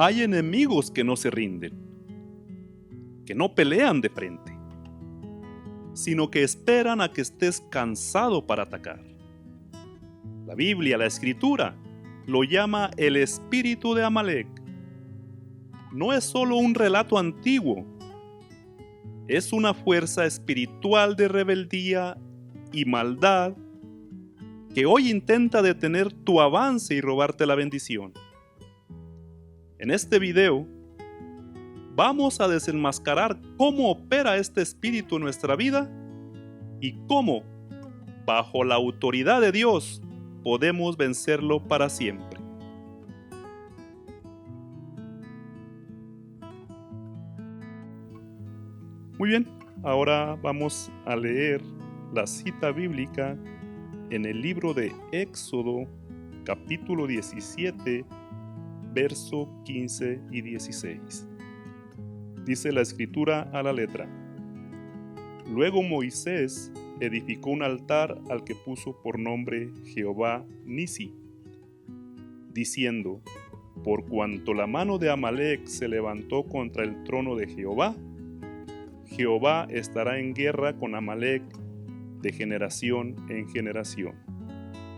Hay enemigos que no se rinden, que no pelean de frente, sino que esperan a que estés cansado para atacar. La Biblia, la Escritura, lo llama el espíritu de Amalek. No es solo un relato antiguo, es una fuerza espiritual de rebeldía y maldad que hoy intenta detener tu avance y robarte la bendición. En este video, vamos a desenmascarar cómo opera este espíritu en nuestra vida y cómo, bajo la autoridad de Dios, podemos vencerlo para siempre. Muy bien, ahora vamos a leer la cita bíblica en el libro de Éxodo, capítulo 17, verso 15 y 16. Dice la escritura a la letra: Luego Moisés edificó un altar al que puso por nombre Jehová Nisi, diciendo: Por cuanto la mano de Amalek se levantó contra el trono de Jehová, Jehová estará en guerra con Amalek de generación en generación.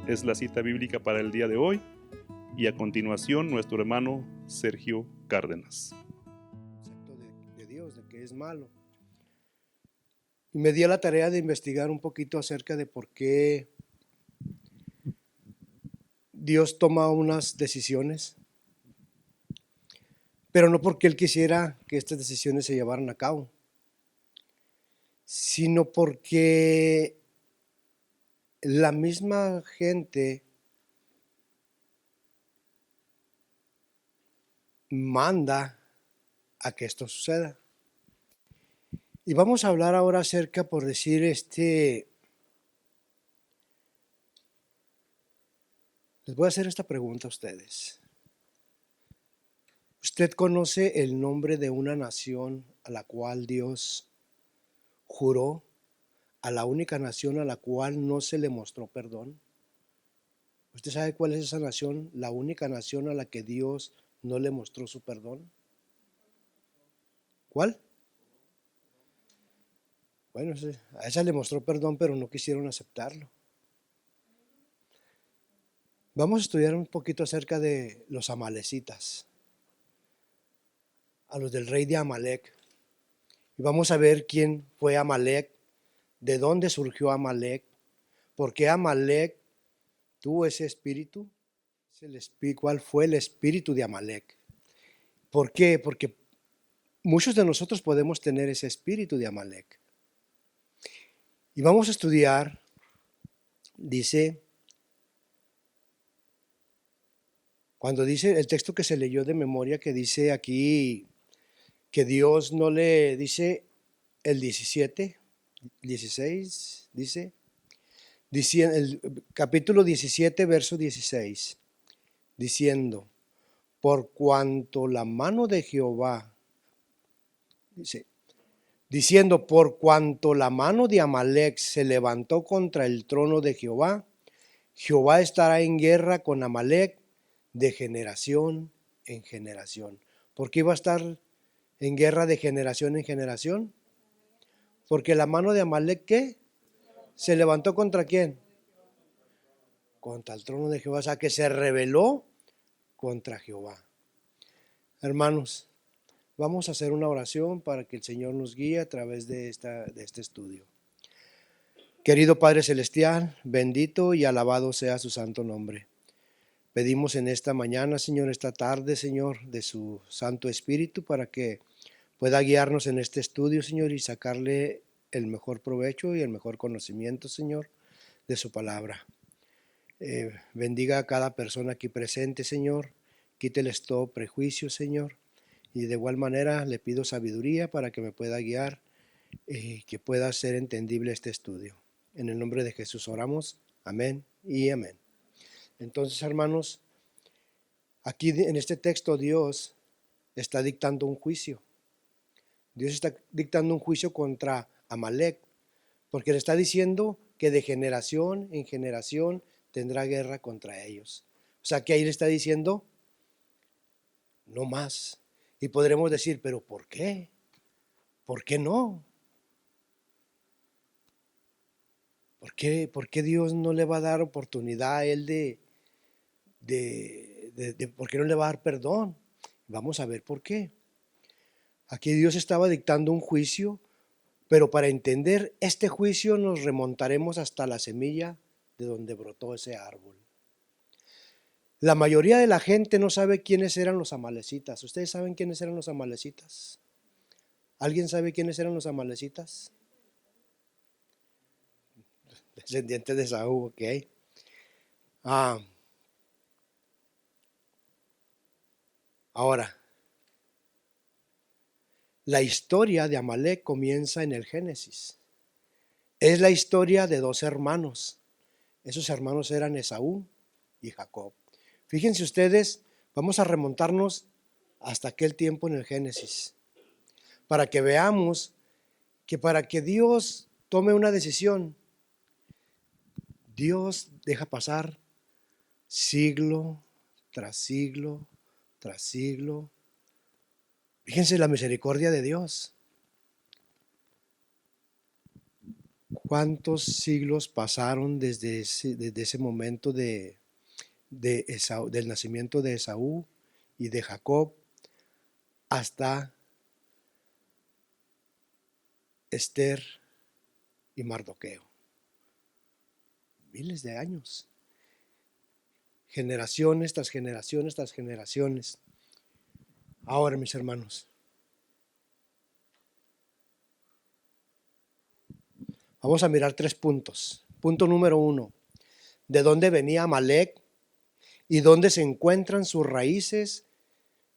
Es la cita bíblica para el día de hoy, y a continuación nuestro hermano Sergio Cárdenas. Concepto de Dios, de que es malo. Y me dio la tarea de investigar un poquito acerca de por qué Dios toma unas decisiones, pero no porque Él quisiera que estas decisiones se llevaran a cabo, sino porque la misma gente manda a que esto suceda. Y vamos a hablar ahora acerca, por decir, les voy a hacer esta pregunta a ustedes. ¿Usted conoce el nombre de una nación a la cual Dios juró, a la única nación a la cual no se le mostró perdón? ¿Usted sabe cuál es esa nación, la única nación a la que Dios no le mostró su perdón? ¿Cuál? Bueno, a esa le mostró perdón, pero no quisieron aceptarlo. Vamos a estudiar un poquito acerca de los amalecitas, a los del rey de Amalek. Y vamos a ver quién fue Amalek, de dónde surgió Amalek, por qué Amalek tuvo ese espíritu, cuál fue el espíritu de Amalek. ¿Por qué? Porque muchos de nosotros podemos tener ese espíritu de Amalek. Y vamos a estudiar, dice, cuando dice el texto que se leyó de memoria, que dice aquí que Dios no le dice el 17, 16, dice el capítulo 17, verso 16, diciendo: por cuanto la mano de Jehová, diciendo, por cuanto la mano de Amalek se levantó contra el trono de Jehová, Jehová estará en guerra con Amalek de generación en generación. ¿Por qué iba a estar en guerra de generación en generación? Porque la mano de Amalek, ¿qué? ¿Se levantó contra quién? Contra el trono de Jehová, o sea que se rebeló contra Jehová. Hermanos, vamos a hacer una oración para que el Señor nos guíe a través de este estudio. Querido Padre Celestial, bendito y alabado sea su santo nombre. Pedimos en esta mañana, Señor, esta tarde, Señor, de su Santo Espíritu para que pueda guiarnos en este estudio, Señor, y sacarle el mejor provecho y el mejor conocimiento, Señor, de su palabra. Bendiga a cada persona aquí presente, Señor. Quíteles todo prejuicio, Señor. Y de igual manera le pido sabiduría para que me pueda guiar y que pueda ser entendible este estudio. En el nombre de Jesús oramos. Amén y amén. Entonces, hermanos, aquí en este texto Dios está dictando un juicio. Dios está dictando un juicio contra Amalek, porque le está diciendo que de generación en generación tendrá guerra contra ellos. O sea que ahí le está diciendo no más. Y podremos decir, pero ¿por qué? ¿Por qué no? ¿Por qué Dios no le va a dar oportunidad a él por qué no le va a dar perdón? Vamos a ver por qué. Aquí Dios estaba dictando un juicio, pero para entender este juicio nos remontaremos hasta la semilla de donde brotó ese árbol. La mayoría de la gente no sabe quiénes eran los amalecitas. ¿Ustedes saben quiénes eran los amalecitas? ¿Alguien sabe quiénes eran los amalecitas? Descendientes de Saúl, ok. Ahora, la historia de Amalec comienza en el Génesis. Es la historia de dos hermanos. Esos hermanos eran Esaú y Jacob. Fíjense ustedes, vamos a remontarnos hasta aquel tiempo en el Génesis, para que veamos que para que Dios tome una decisión, Dios deja pasar siglo tras siglo tras siglo. Fíjense la misericordia de Dios. ¿Cuántos siglos pasaron desde ese momento del nacimiento de Esaú y de Jacob hasta Esther y Mardoqueo? Miles de años. Generaciones tras generaciones tras generaciones. Ahora, mis hermanos, vamos a mirar 3 puntos. Punto número 1. ¿De dónde venía Amalec? ¿Y dónde se encuentran sus raíces?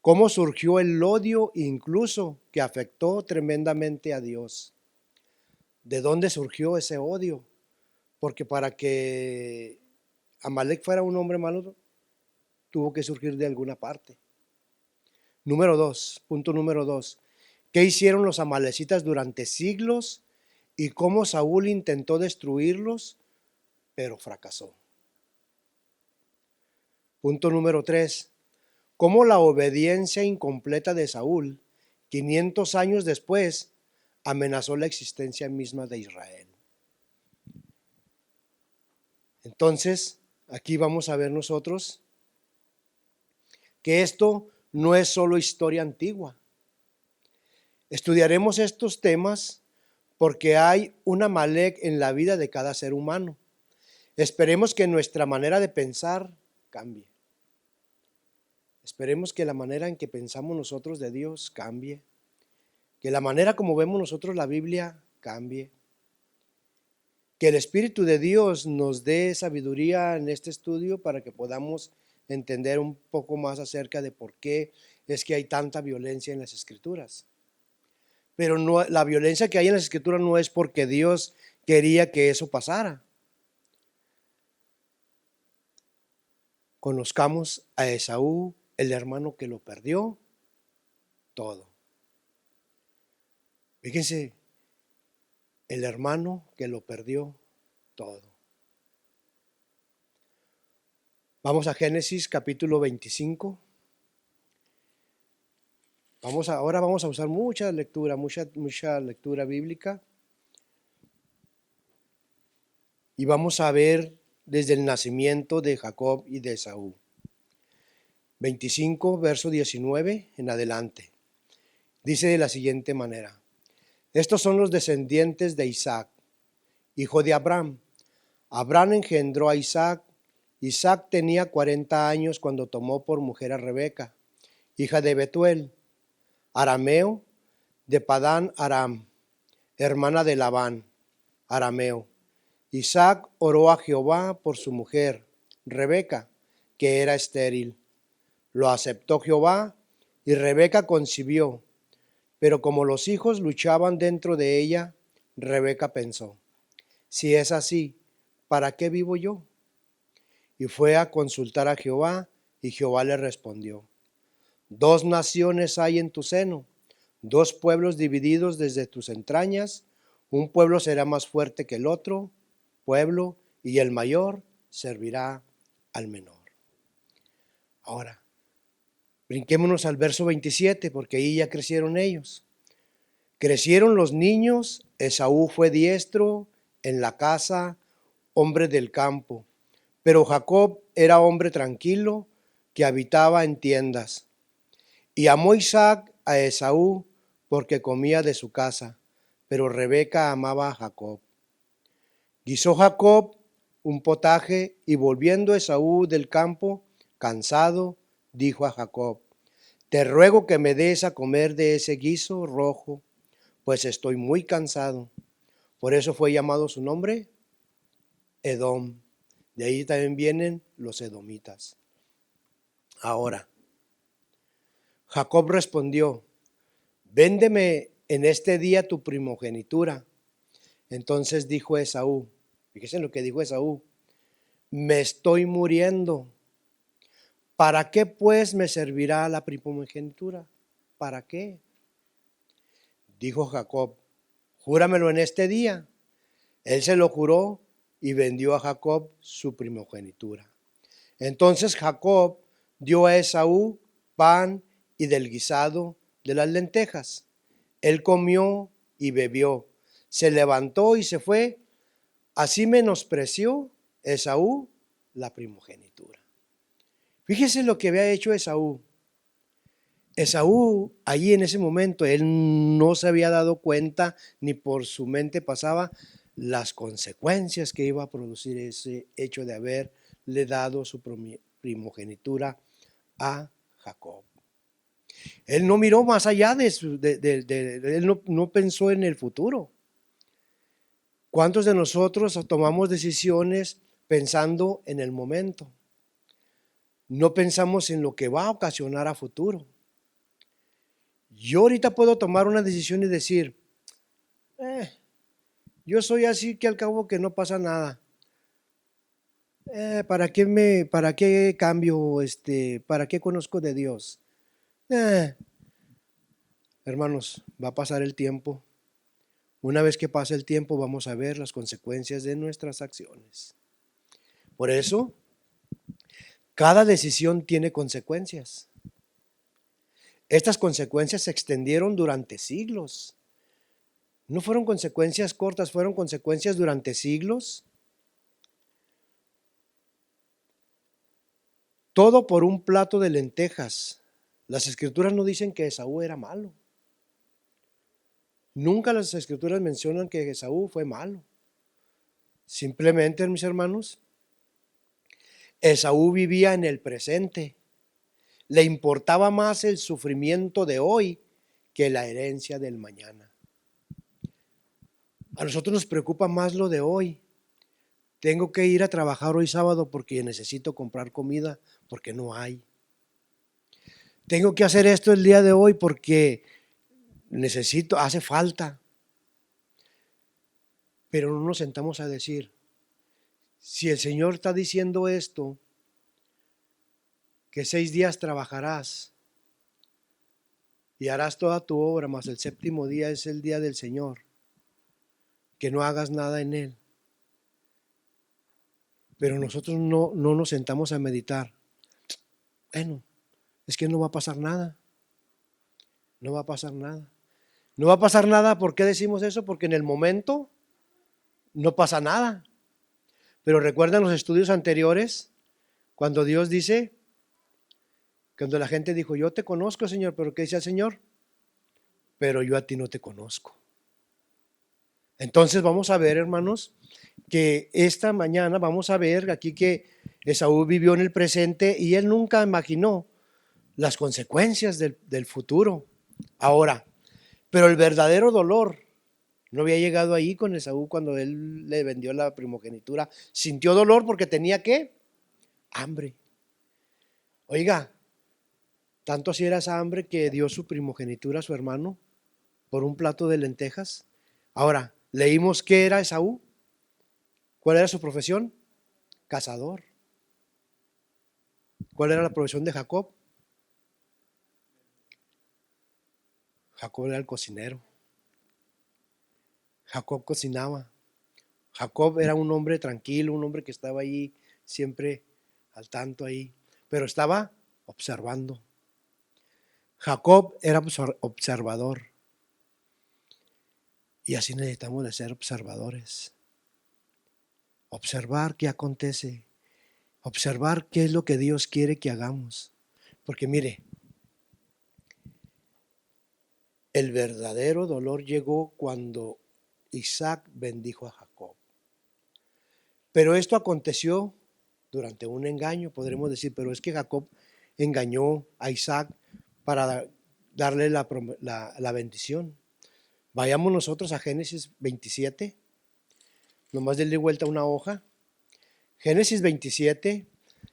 ¿Cómo surgió el odio incluso que afectó tremendamente a Dios? ¿De dónde surgió ese odio? Porque para que Amalec fuera un hombre malo, tuvo que surgir de alguna parte. Punto número 2. ¿Qué hicieron los amalecitas durante siglos y cómo Saúl intentó destruirlos, pero fracasó? Punto número 3. Cómo la obediencia incompleta de Saúl, 500 años después, amenazó la existencia misma de Israel. Entonces, aquí vamos a ver nosotros que esto no es solo historia antigua. Estudiaremos estos temas porque hay un Amalec en la vida de cada ser humano. Esperemos que nuestra manera de pensar cambie. Esperemos que la manera en que pensamos nosotros de Dios cambie. Que la manera como vemos nosotros la Biblia cambie. Que el Espíritu de Dios nos dé sabiduría en este estudio para que podamos entender un poco más acerca de por qué es que hay tanta violencia en las Escrituras. Pero no, la violencia que hay en las Escrituras no es porque Dios quería que eso pasara. Conozcamos a Esaú, el hermano que lo perdió todo. Fíjense, el hermano que lo perdió todo. Vamos a Génesis capítulo 25. Ahora vamos a usar mucha lectura bíblica. Y vamos a ver desde el nacimiento de Jacob y de Esaú. 25, verso 19 en adelante. Dice de la siguiente manera: estos son los descendientes de Isaac, hijo de Abraham. Abraham engendró a Isaac. Isaac tenía 40 años cuando tomó por mujer a Rebeca, hija de Betuel, arameo, de Padán Aram, hermana de Labán, arameo. Isaac oró a Jehová por su mujer, Rebeca, que era estéril. Lo aceptó Jehová y Rebeca concibió. Pero como los hijos luchaban dentro de ella, Rebeca pensó: si es así, ¿para qué vivo yo? Y fue a consultar a Jehová, y Jehová le respondió: 2 naciones hay en tu seno, 2 pueblos divididos desde tus entrañas. Un pueblo será más fuerte que el otro pueblo, y el mayor servirá al menor. Ahora, Brinquémonos al verso 27, porque ahí ya crecieron ellos. Crecieron los niños, Esaú fue diestro en la casa, hombre del campo. Pero Jacob era hombre tranquilo, que habitaba en tiendas. Y amó Isaac a Esaú porque comía de su casa, pero Rebeca amaba a Jacob. Guisó Jacob un potaje y volviendo Esaú del campo, cansado, dijo a Jacob: te ruego que me des a comer de ese guiso rojo, pues estoy muy cansado. Por eso fue llamado su nombre Edom. De ahí también vienen los edomitas. Ahora, Jacob respondió: véndeme en este día tu primogenitura. Entonces dijo Esaú, fíjense lo que dijo Esaú: me estoy muriendo. ¿Para qué pues me servirá la primogenitura? ¿Para qué? Dijo Jacob: júramelo en este día. Él se lo juró y vendió a Jacob su primogenitura. Entonces Jacob dio a Esaú pan y del guisado de las lentejas. Él comió y bebió, se levantó y se fue. Así menospreció Esaú la primogenitura. Fíjese lo que había hecho Esaú. Esaú, allí en ese momento, él no se había dado cuenta, ni por su mente pasaba las consecuencias que iba a producir ese hecho de haberle dado su primogenitura a Jacob. Él no miró más allá él no pensó en el futuro. ¿Cuántos de nosotros tomamos decisiones pensando en el momento? No pensamos en lo que va a ocasionar a futuro. Yo ahorita puedo tomar una decisión y decir, yo soy así, que al cabo que no pasa nada. ¿Para qué cambio, para qué conozco de Dios? Hermanos, va a pasar el tiempo. Una vez que pase el tiempo, vamos a ver las consecuencias de nuestras acciones. Por eso, cada decisión tiene consecuencias. Estas consecuencias se extendieron durante siglos. No fueron consecuencias cortas, fueron consecuencias durante siglos. Todo por un plato de lentejas. Las escrituras no dicen que Esaú era malo. Nunca las escrituras mencionan que Esaú fue malo. Simplemente, mis hermanos, Esaú vivía en el presente. Le importaba más el sufrimiento de hoy que la herencia del mañana. A nosotros nos preocupa más lo de hoy. Tengo que ir a trabajar hoy sábado porque necesito comprar comida porque no hay. Tengo que hacer esto el día de hoy porque hace falta. Pero no nos sentamos a decir, si el Señor está diciendo esto, que 6 días trabajarás y harás toda tu obra, mas el séptimo día es el día del Señor, que no hagas nada en él. Pero nosotros no nos sentamos a meditar. Bueno, es que no va a pasar nada. No va a pasar nada. No va a pasar nada. ¿Por qué decimos eso? Porque en el momento no pasa nada. Pero recuerdan los estudios anteriores, cuando Dios dice, cuando la gente dijo, yo te conozco, Señor, pero ¿qué dice el Señor? Pero yo a ti no te conozco. Entonces vamos a ver, hermanos, que esta mañana vamos a ver aquí que Esaú vivió en el presente y él nunca imaginó las consecuencias del futuro. Ahora, pero el verdadero dolor no había llegado ahí con Esaú cuando él le vendió la primogenitura. Sintió dolor porque tenía ¿qué? Hambre. Oiga, tanto así era esa hambre que dio su primogenitura a su hermano por un plato de lentejas. Ahora, leímos que era Esaú. ¿Cuál era su profesión? Cazador. ¿Cuál era la profesión de Jacob? Jacob era el cocinero. Jacob cocinaba. Jacob era un hombre tranquilo, un hombre que estaba ahí siempre al tanto ahí, pero estaba observando. Jacob era observador y así necesitamos de ser observadores. Observar qué acontece, observar qué es lo que Dios quiere que hagamos. Porque mire, el verdadero dolor llegó cuando Isaac bendijo a Jacob. Pero esto aconteció durante un engaño, podremos decir, pero es que Jacob engañó a Isaac para darle la bendición. Vayamos nosotros a Génesis 27, nomás denle vuelta a una hoja. Génesis 27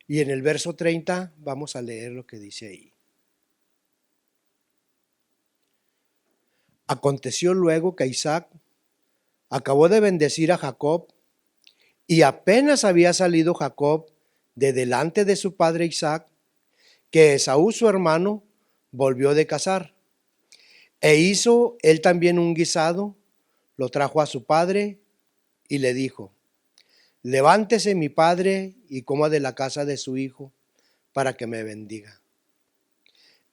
y en el verso 30 vamos a leer lo que dice ahí. Aconteció luego que Isaac acabó de bendecir a Jacob y apenas había salido Jacob de delante de su padre Isaac, que Esaú su hermano volvió de cazar. E hizo él también un guisado, lo trajo a su padre y le dijo: levántese mi padre y coma de la casa de su hijo, para que me bendiga.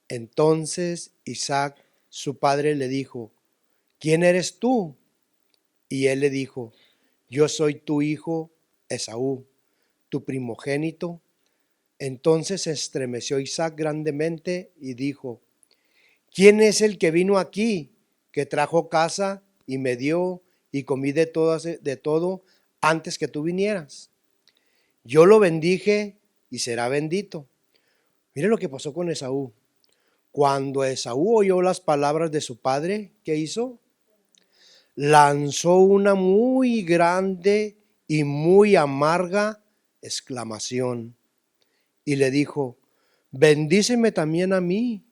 Entonces Isaac, su padre, le dijo: ¿quién eres tú? Y él le dijo: yo soy tu hijo Esaú, tu primogénito. Entonces se estremeció Isaac grandemente y dijo: ¿quién es el que vino aquí, que trajo casa y me dio y comí de todo antes que tú vinieras? Yo lo bendije y será bendito. Mire lo que pasó con Esaú. Cuando Esaú oyó las palabras de su padre, ¿qué hizo? Lanzó una muy grande y muy amarga exclamación y le dijo: bendíceme también a mí.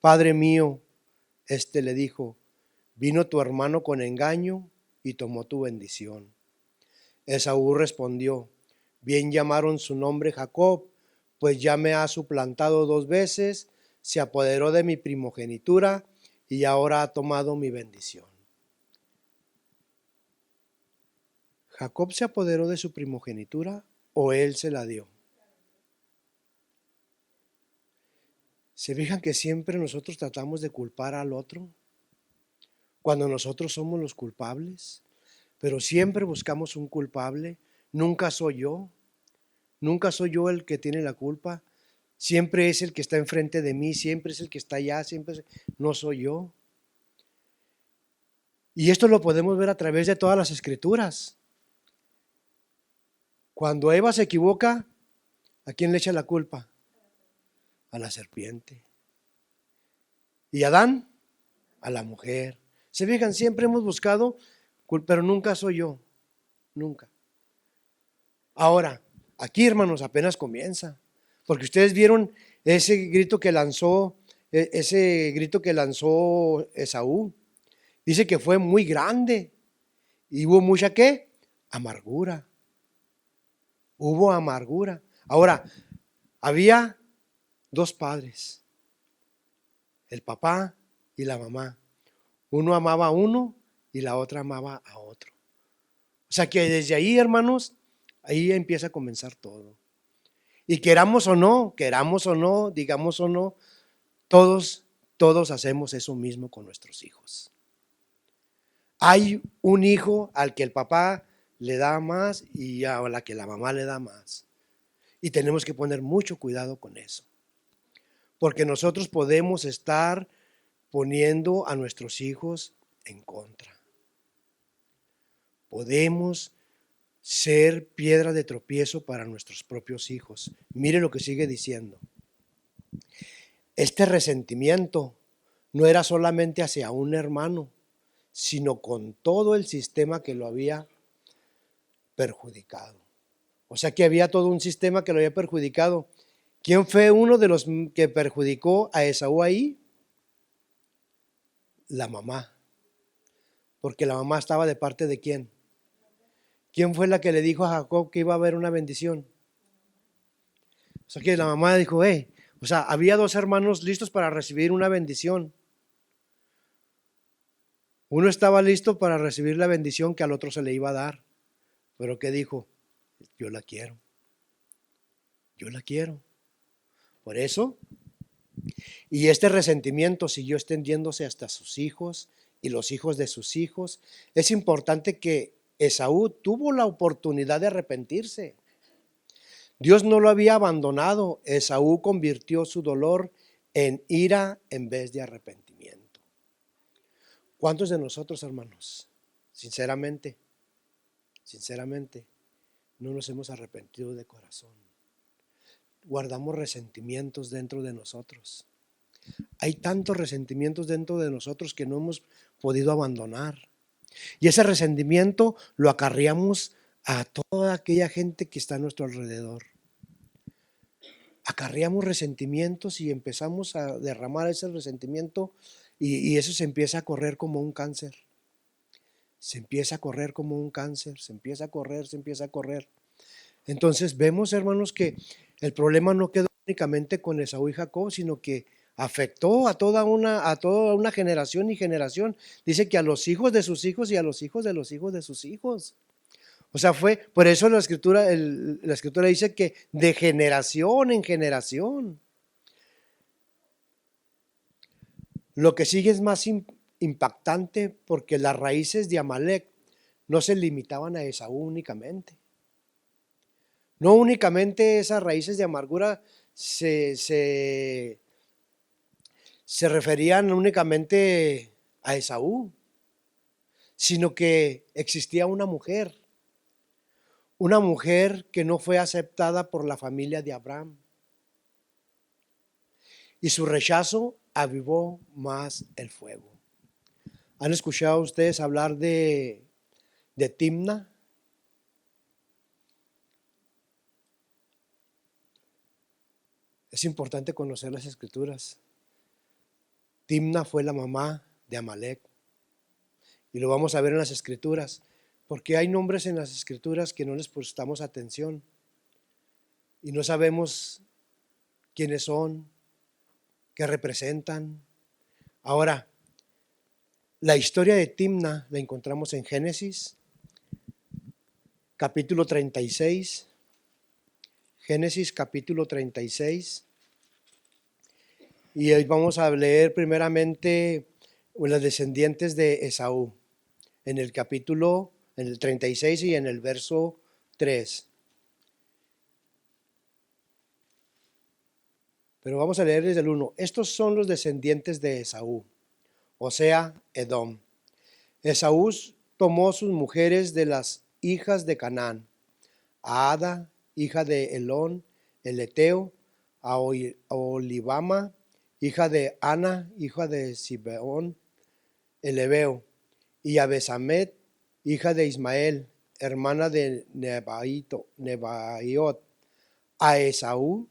Padre mío. Este le dijo: vino tu hermano con engaño y tomó tu bendición. Esaú respondió: bien llamaron su nombre Jacob, pues ya me ha suplantado 2 veces, se apoderó de mi primogenitura y ahora ha tomado mi bendición. ¿Jacob se apoderó de su primogenitura o él se la dio? ¿Se fijan que siempre nosotros tratamos de culpar al otro cuando nosotros somos los culpables? Pero siempre buscamos un culpable. Nunca soy yo. Nunca soy yo el que tiene la culpa. Siempre es el que está enfrente de mí, siempre es el que está allá, no soy yo. Y esto lo podemos ver a través de todas las escrituras. Cuando Eva se equivoca, ¿a quién le echa la culpa? A la serpiente. ¿Y Adán? A la mujer. Se fijan, siempre hemos buscado, pero nunca soy yo. Nunca. Ahora, aquí, hermanos, apenas comienza. Porque ustedes vieron ese grito que lanzó Esaú. Dice que fue muy grande. Y hubo mucha ¿qué? Amargura. Hubo amargura. Ahora, había 2 padres, el papá y la mamá. Uno amaba a uno y la otra amaba a otro. O sea que desde ahí, hermanos, ahí empieza a comenzar todo. Y queramos o no, digamos o no, todos hacemos eso mismo con nuestros hijos. Hay un hijo al que el papá le da más y a la que la mamá le da más. Y tenemos que poner mucho cuidado con eso. Porque nosotros podemos estar poniendo a nuestros hijos en contra. Podemos ser piedra de tropiezo para nuestros propios hijos. Mire lo que sigue diciendo. Este resentimiento no era solamente hacia un hermano, sino con todo el sistema que lo había perjudicado. O sea que había todo un sistema que lo había perjudicado. ¿Quién fue uno de los que perjudicó a Esaú ahí? La mamá. Porque la mamá estaba de parte de ¿quién? ¿Quién fue la que le dijo a Jacob que iba a haber una bendición? O sea que la mamá dijo, o sea, había 2 hermanos listos para recibir una bendición. Uno estaba listo para recibir la bendición que al otro se le iba a dar. Pero ¿qué dijo? Yo la quiero. Yo la quiero. Por eso, Y este resentimiento siguió extendiéndose hasta sus hijos y los hijos de sus hijos. Es importante que Esaú tuvo la oportunidad de arrepentirse. Dios no lo había abandonado. Esaú convirtió su dolor en ira en vez de arrepentimiento. ¿Cuántos de nosotros, hermanos, sinceramente, no nos hemos arrepentido de corazón? Guardamos resentimientos dentro de nosotros. Hay tantos resentimientos dentro de nosotros que no hemos podido abandonar. Y ese resentimiento lo acarreamos a toda aquella gente que está a nuestro alrededor. Acarreamos resentimientos y empezamos a derramar ese resentimiento y eso se empieza a correr como un cáncer. Se empieza a correr como un cáncer, se empieza a correr. Entonces vemos, hermanos, que el problema no quedó únicamente con Esaú y Jacob, sino que afectó a toda una generación y generación. Dice que a los hijos de sus hijos y a los hijos de los hijos de sus hijos. O sea, fue, por eso la escritura dice que de generación en generación. Lo que sigue es más impactante porque las raíces de Amalek no se limitaban a Esaú únicamente. No únicamente esas raíces de amargura se referían únicamente a Esaú, sino que existía una mujer que no fue aceptada por la familia de Abraham. Y su rechazo avivó más el fuego. ¿Han escuchado ustedes hablar de Timna? Es importante conocer las escrituras. Timna fue la mamá de Amalek. Y lo vamos a ver en las escrituras. Porque hay nombres en las escrituras que no les prestamos atención. Y no sabemos quiénes son, qué representan. Ahora, la historia de Timna la encontramos en Génesis, capítulo 36. Génesis capítulo 36. Y hoy vamos a leer primeramente los descendientes de Esaú, en el 36 y en el verso 3. Pero vamos a leer desde el 1. Estos son los descendientes de Esaú, o sea, Edom. Esaú tomó sus mujeres de las hijas de Canaán, a Ada, hija de Elón, el Eteo, a Olibama, hija de Ana, hija de Sibeón, el Ebeo, y a Besamet, hija de Ismael, hermana de Nebaiot. A Esaú,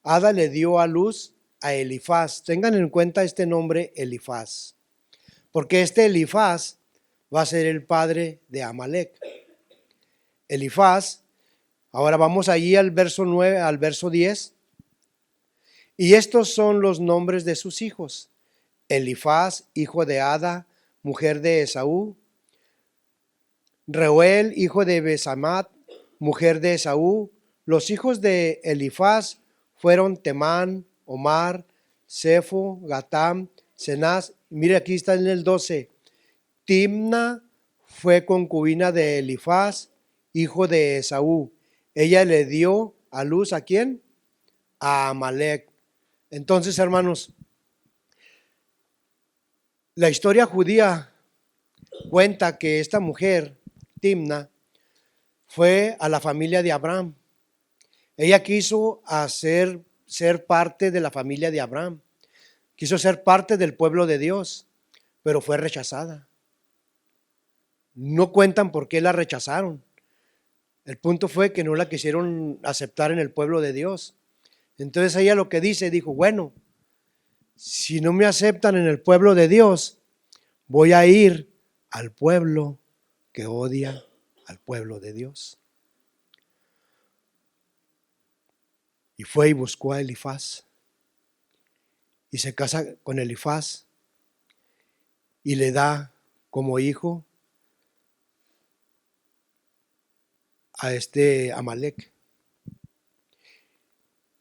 Ada le dio a luz a Elifaz. Tengan en cuenta este nombre Elifaz, porque este Elifaz va a ser el padre de Amalek. Elifaz, ahora vamos allí al verso 9, al verso 10. Y estos son los nombres de sus hijos: Elifaz, hijo de Ada, mujer de Esaú; Reuel, hijo de Besamat, mujer de Esaú. Los hijos de Elifaz fueron Temán, Omar, Sefo, Gatam, Cenaz. Mire, aquí está en el 12. Timna fue concubina de Elifaz, hijo de Esaú. Ella le dio a luz ¿a quién? A Amalek. Entonces, hermanos, la historia judía cuenta que esta mujer, Timna, fue a la familia de Abraham. Ella quiso ser parte de la familia de Abraham. Quiso ser parte del pueblo de Dios, pero fue rechazada. No cuentan por qué la rechazaron. El punto fue que no la quisieron aceptar en el pueblo de Dios. Entonces ella lo que dijo, bueno, si no me aceptan en el pueblo de Dios, voy a ir al pueblo que odia al pueblo de Dios. Y fue y buscó a Elifaz y se casa con Elifaz y le da como hijo a este Amalek.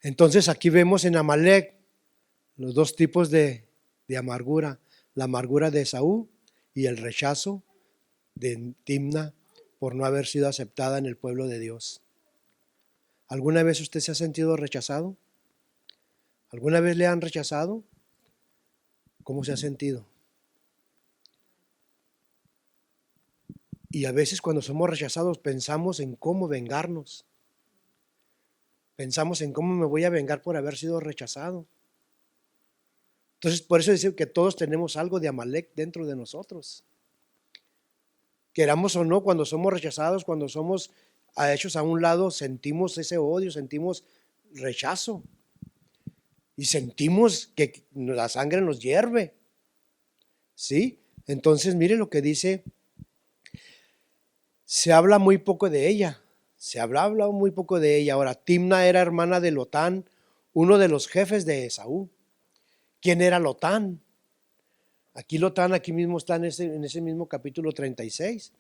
Entonces aquí vemos en Amalek los dos tipos de amargura, la amargura de Esaú y el rechazo de Timna por no haber sido aceptada en el pueblo de Dios. ¿Alguna vez usted se ha sentido rechazado? ¿Alguna vez le han rechazado? ¿Cómo se ha sentido? Y a veces cuando somos rechazados pensamos en cómo vengarnos. Pensamos en cómo me voy a vengar por haber sido rechazado. Entonces, por eso dice que todos tenemos algo de Amalek dentro de nosotros. Queramos o no, cuando somos rechazados, cuando somos hechos a un lado, sentimos ese odio, sentimos rechazo. Y sentimos que la sangre nos hierve. ¿Sí? Entonces, mire lo que dice. Se habla muy poco de ella. Se ha hablado muy poco de ella. Ahora, Timna era hermana de Lotán, uno de los jefes de Esaú. ¿Quién era Lotán? Aquí Lotán, aquí mismo está en ese mismo capítulo 36.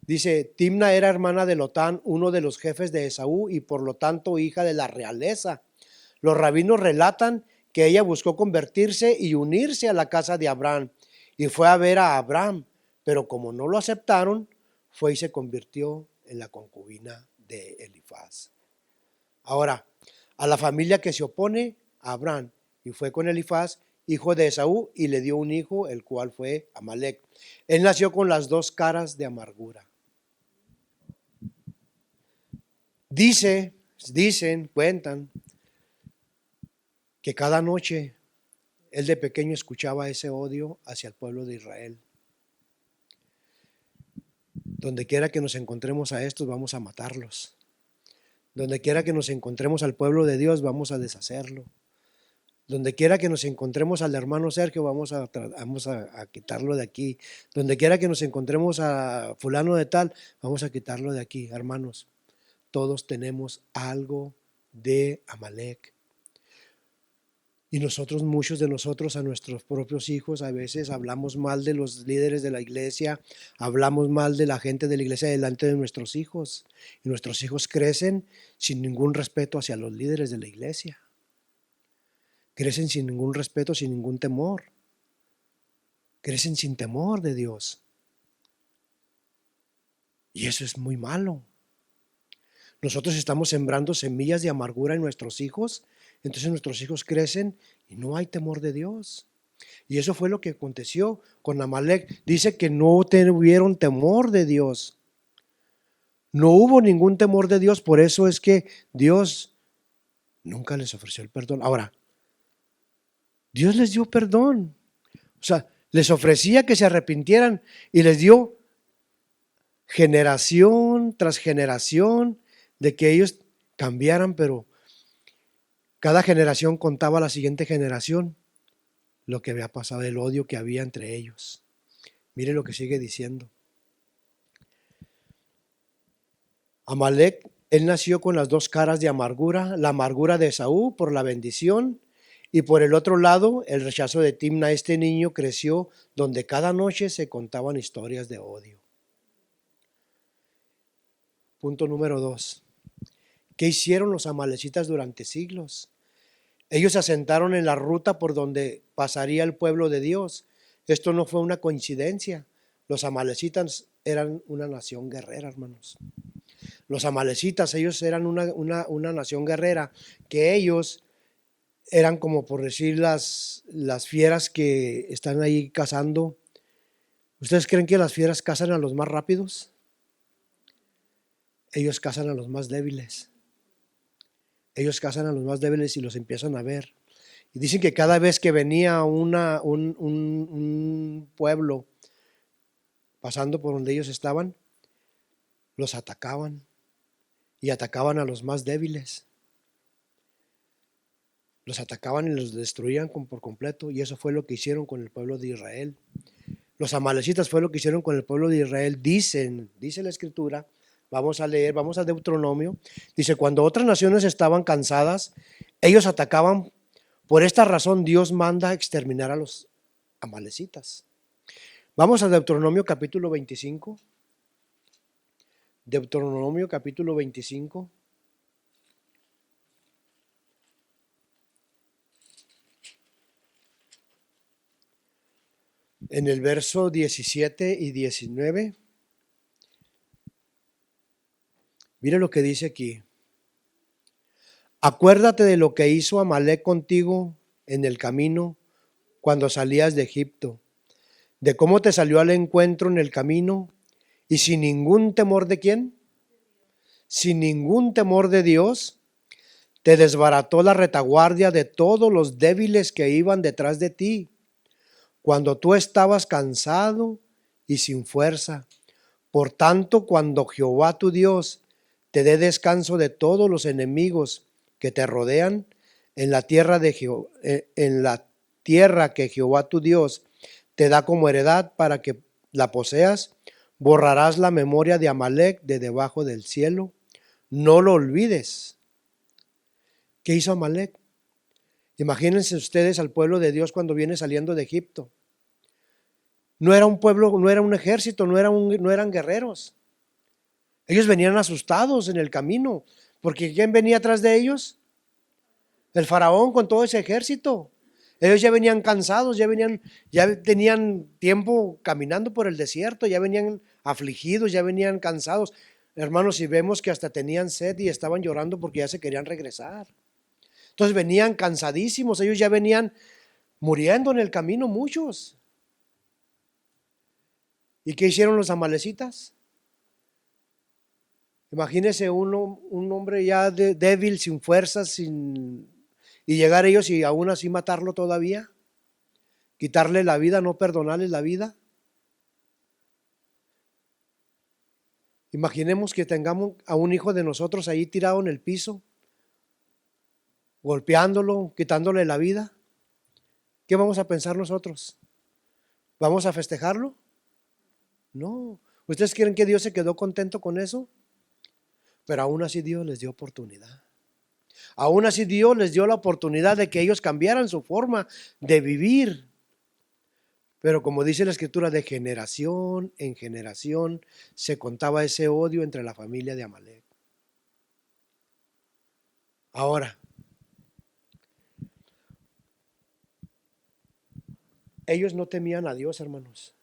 Dice, Timna era hermana de Lotán, uno de los jefes de Esaú, y por lo tanto hija de la realeza. Los rabinos relatan que ella buscó convertirse y unirse a la casa de Abraham, y fue a ver a Abraham, pero como no lo aceptaron, fue y se convirtió en la concubina de Elifaz. Ahora, a la familia que se opone a Abraham, y fue con Elifaz, hijo de Esaú, y le dio un hijo, el cual fue Amalek. Él nació con las dos caras de amargura. Cuentan, que cada noche él de pequeño escuchaba ese odio hacia el pueblo de Israel. Donde quiera que nos encontremos a estos, vamos a matarlos. Donde quiera que nos encontremos al pueblo de Dios, vamos a deshacerlo. Donde quiera que nos encontremos al hermano Sergio, vamos a quitarlo de aquí. Donde quiera que nos encontremos a fulano de tal, vamos a quitarlo de aquí. Hermanos, todos tenemos algo de Amalek. Y nosotros, muchos de nosotros, a nuestros propios hijos, a veces hablamos mal de los líderes de la iglesia, hablamos mal de la gente de la iglesia delante de nuestros hijos. Y nuestros hijos crecen sin ningún respeto hacia los líderes de la iglesia. Crecen sin ningún respeto, sin ningún temor. Crecen sin temor de Dios. Y eso es muy malo. Nosotros estamos sembrando semillas de amargura en nuestros hijos, entonces nuestros hijos crecen y no hay temor de Dios. Y eso fue lo que aconteció con Amalek. Dice que no tuvieron temor de Dios. No hubo ningún temor de Dios, por eso es que Dios nunca les ofreció el perdón. Ahora, Dios les dio perdón. O sea, les ofrecía que se arrepintieran y les dio generación tras generación de que ellos cambiaran, pero cada generación contaba a la siguiente generación lo que había pasado, el odio que había entre ellos. Mire lo que sigue diciendo. Amalek, él nació con las dos caras de amargura, la amargura de Esaú por la bendición y por el otro lado el rechazo de Timna. Este niño creció donde cada noche se contaban historias de odio. Punto número 2. ¿Qué hicieron los amalecitas durante siglos? Ellos se asentaron en la ruta por donde pasaría el pueblo de Dios. Esto no fue una coincidencia. Los amalecitas eran una nación guerrera, hermanos. Los amalecitas, ellos eran una nación guerrera, que ellos eran como por decir las fieras que están ahí cazando. ¿Ustedes creen que las fieras cazan a los más rápidos? Ellos cazan a los más débiles. Ellos cazan a los más débiles y los empiezan a ver. Y dicen que cada vez que venía un pueblo pasando por donde ellos estaban, los atacaban y atacaban a los más débiles. Los atacaban y los destruían por completo, y eso fue lo que hicieron con el pueblo de Israel. Los amalecitas fue lo que hicieron con el pueblo de Israel. Dice la escritura, vamos a leer, vamos a Deuteronomio, dice, cuando otras naciones estaban cansadas, ellos atacaban. Por esta razón Dios manda exterminar a los amalecitas. Vamos a Deuteronomio capítulo 25. Deuteronomio capítulo 25. En el verso 17 y 19, mire lo que dice aquí. Acuérdate de lo que hizo Amalec contigo en el camino cuando salías de Egipto, de cómo te salió al encuentro en el camino y sin ningún temor de quién, sin ningún temor de Dios, te desbarató la retaguardia de todos los débiles que iban detrás de ti, cuando tú estabas cansado y sin fuerza. Por tanto, cuando Jehová tu Dios te dé descanso de todos los enemigos que te rodean en la tierra en la tierra que Jehová tu Dios te da como heredad para que la poseas, borrarás la memoria de Amalec de debajo del cielo. No lo olvides. ¿Qué hizo Amalec? Imagínense ustedes al pueblo de Dios cuando viene saliendo de Egipto. No era un pueblo, no era un ejército, no eran guerreros. Ellos venían asustados en el camino, porque ¿quién venía atrás de ellos? El faraón con todo ese ejército. Ellos ya venían cansados, ya tenían tiempo caminando por el desierto, ya venían afligidos, ya venían cansados. Hermanos, y vemos que hasta tenían sed y estaban llorando porque ya se querían regresar. Entonces venían cansadísimos, ellos ya venían muriendo en el camino muchos. ¿Y qué hicieron los amalecitas? Imagínese un hombre ya débil, sin fuerzas, y llegar ellos y aún así matarlo todavía, quitarle la vida, no perdonarle la vida. Imaginemos que tengamos a un hijo de nosotros ahí tirado en el piso, golpeándolo, quitándole la vida. ¿Qué vamos a pensar nosotros? ¿Vamos a festejarlo? No. ¿Ustedes creen que Dios se quedó contento con eso? Pero aún así Dios les dio oportunidad. Aún así Dios les dio la oportunidad de que ellos cambiaran su forma de vivir. Pero como dice la escritura, de generación en generación se contaba ese odio entre la familia de Amalec. Ahora, ellos no temían a Dios, hermanos.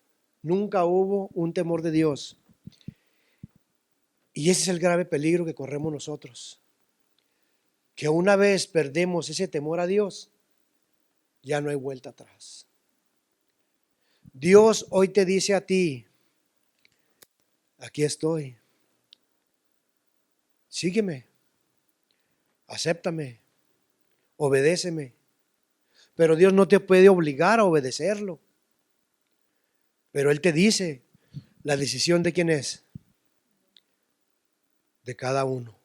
Nunca hubo un temor de Dios. Y ese es el grave peligro que corremos nosotros. Que una vez perdemos ese temor a Dios, ya no hay vuelta atrás. Dios hoy te dice a ti, aquí estoy, sígueme, acéptame, obedéceme. Pero Dios no te puede obligar a obedecerlo. Pero Él te dice, la decisión de quién es, de cada uno.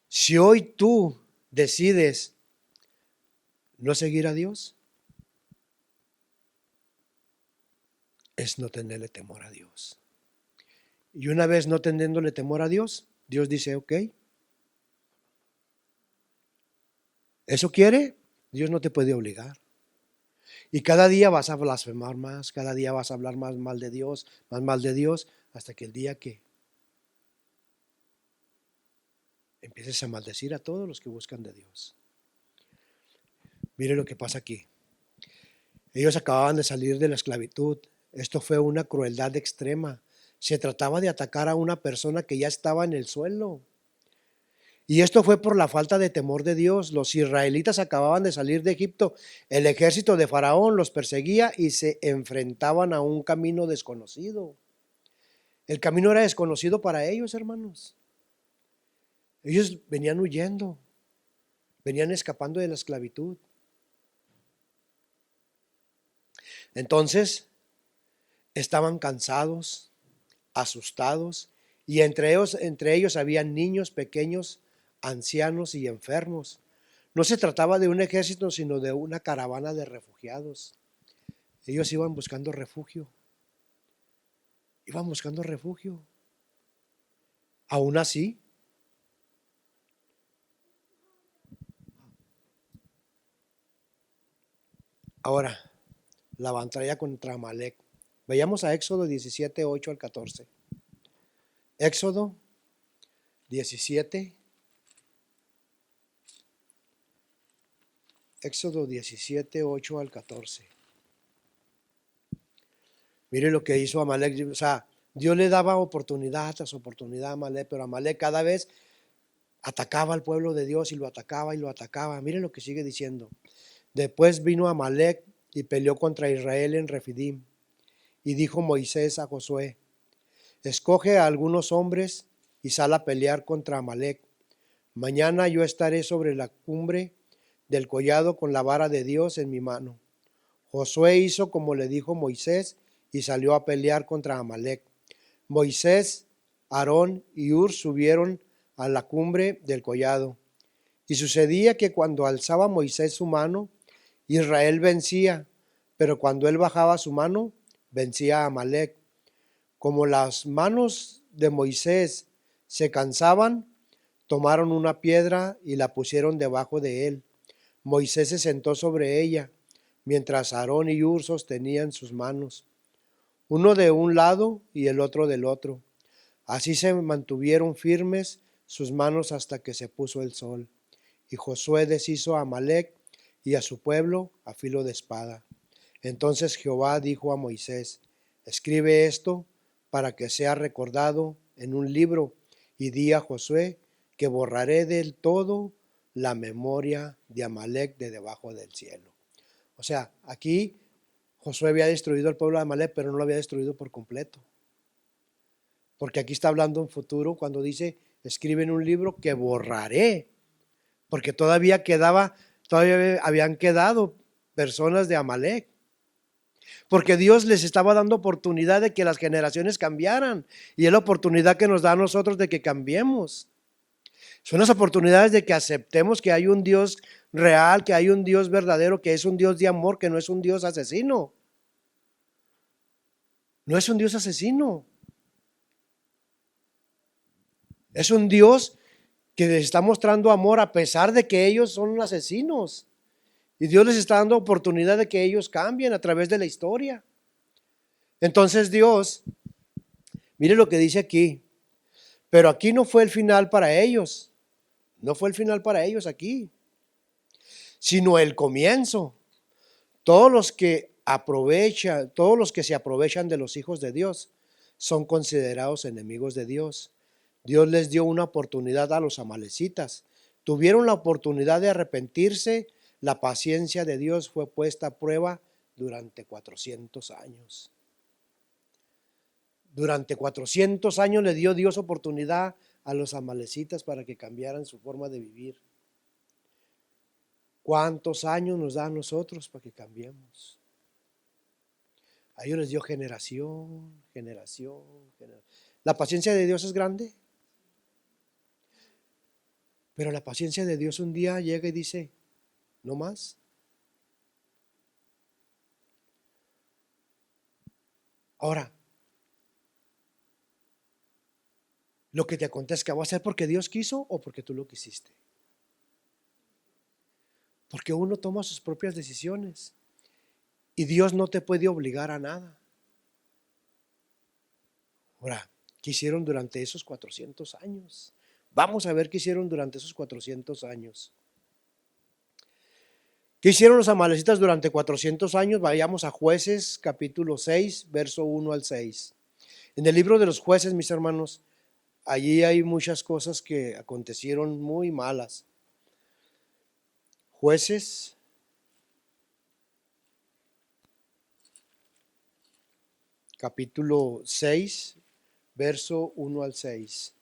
Si hoy tú decides no seguir a Dios, es no tenerle temor a Dios. Y una vez no teniéndole temor a Dios, Dios dice, ok, ¿eso quiere? Dios no te puede obligar. Y cada día vas a blasfemar más, cada día vas a hablar más mal de Dios, más mal de Dios, hasta que el día que empieces a maldecir a todos los que buscan de Dios. Mire lo que pasa aquí. Ellos acababan de salir de la esclavitud. Esto fue una crueldad extrema. Se trataba de atacar a una persona que ya estaba en el suelo. Y esto fue por la falta de temor de Dios. Los israelitas acababan de salir de Egipto. El ejército de Faraón los perseguía y se enfrentaban a un camino desconocido. El camino era desconocido para ellos, hermanos. Ellos venían huyendo, venían escapando de la esclavitud. Entonces, estaban cansados, asustados, y entre ellos habían niños pequeños, ancianos y enfermos. No se trataba de un ejército, sino de una caravana de refugiados. Ellos iban buscando refugio. Iban buscando refugio. Aún así, ahora, la batalla contra Amalec. Vayamos a Éxodo 17, 8 al 14. Éxodo 17. Éxodo 17, 8 al 14. Mire lo que hizo Amalek. O sea, Dios le daba oportunidad tras oportunidad a Amalek, pero Amalek cada vez atacaba al pueblo de Dios y lo atacaba y lo atacaba. Mire lo que sigue diciendo. Después vino Amalek y peleó contra Israel en Refidim. Y dijo Moisés a Josué: escoge a algunos hombres y sal a pelear contra Amalek. Mañana yo estaré sobre la cumbre del collado con la vara de Dios en mi mano. Josué hizo como le dijo Moisés y salió a pelear contra Amalek. Moisés, Aarón y Hur subieron a la cumbre del collado. Y sucedía que cuando alzaba Moisés su mano, Israel vencía, pero cuando él bajaba su mano, vencía a Amalek. Como las manos de Moisés se cansaban, tomaron una piedra y la pusieron debajo de él. Moisés se sentó sobre ella, mientras Aarón y Hur sostenían sus manos, uno de un lado y el otro del otro. Así se mantuvieron firmes sus manos hasta que se puso el sol. Y Josué deshizo a Amalek y a su pueblo a filo de espada. Entonces Jehová dijo a Moisés: escribe esto para que sea recordado en un libro, y di a Josué que borraré del todo la memoria de Amalek de debajo del cielo. O sea, aquí Josué había destruido al pueblo de Amalek, pero no lo había destruido por completo. Porque aquí está hablando en futuro cuando dice: escribe en un libro que borraré. Porque todavía habían quedado personas de Amalek. Porque Dios les estaba dando oportunidad de que las generaciones cambiaran. Y es la oportunidad que nos da a nosotros de que cambiemos. Son las oportunidades de que aceptemos que hay un Dios real, que hay un Dios verdadero, que es un Dios de amor, que no es un Dios asesino. No es un Dios asesino. Es un Dios que les está mostrando amor a pesar de que ellos son asesinos. Y Dios les está dando oportunidad de que ellos cambien a través de la historia. Entonces Dios, mire lo que dice aquí. Pero aquí no fue el final para ellos. No fue el final para ellos aquí, sino el comienzo. Todos los que se aprovechan de los hijos de Dios son considerados enemigos de Dios. Dios les dio una oportunidad a los amalecitas. Tuvieron la oportunidad de arrepentirse. La paciencia de Dios fue puesta a prueba durante 400 años. Durante 400 años le dio Dios oportunidad a los amalecitas para que cambiaran su forma de vivir. ¿Cuántos años nos da a nosotros para que cambiemos? A ellos les dio generación. La paciencia de Dios es grande. Pero la paciencia de Dios un día llega y dice: no más. Ahora, lo que te acontezca, ¿va a ser porque Dios quiso o porque tú lo quisiste? Porque uno toma sus propias decisiones y Dios no te puede obligar a nada. Ahora, ¿qué hicieron durante esos 400 años? Vamos a ver qué hicieron durante esos 400 años. ¿Qué hicieron los amalecitas durante 400 años? Vayamos a Jueces capítulo 6, verso 1 al 6. En el libro de los Jueces, mis hermanos, allí hay muchas cosas que acontecieron muy malas. Jueces capítulo 6, verso 1 al 6.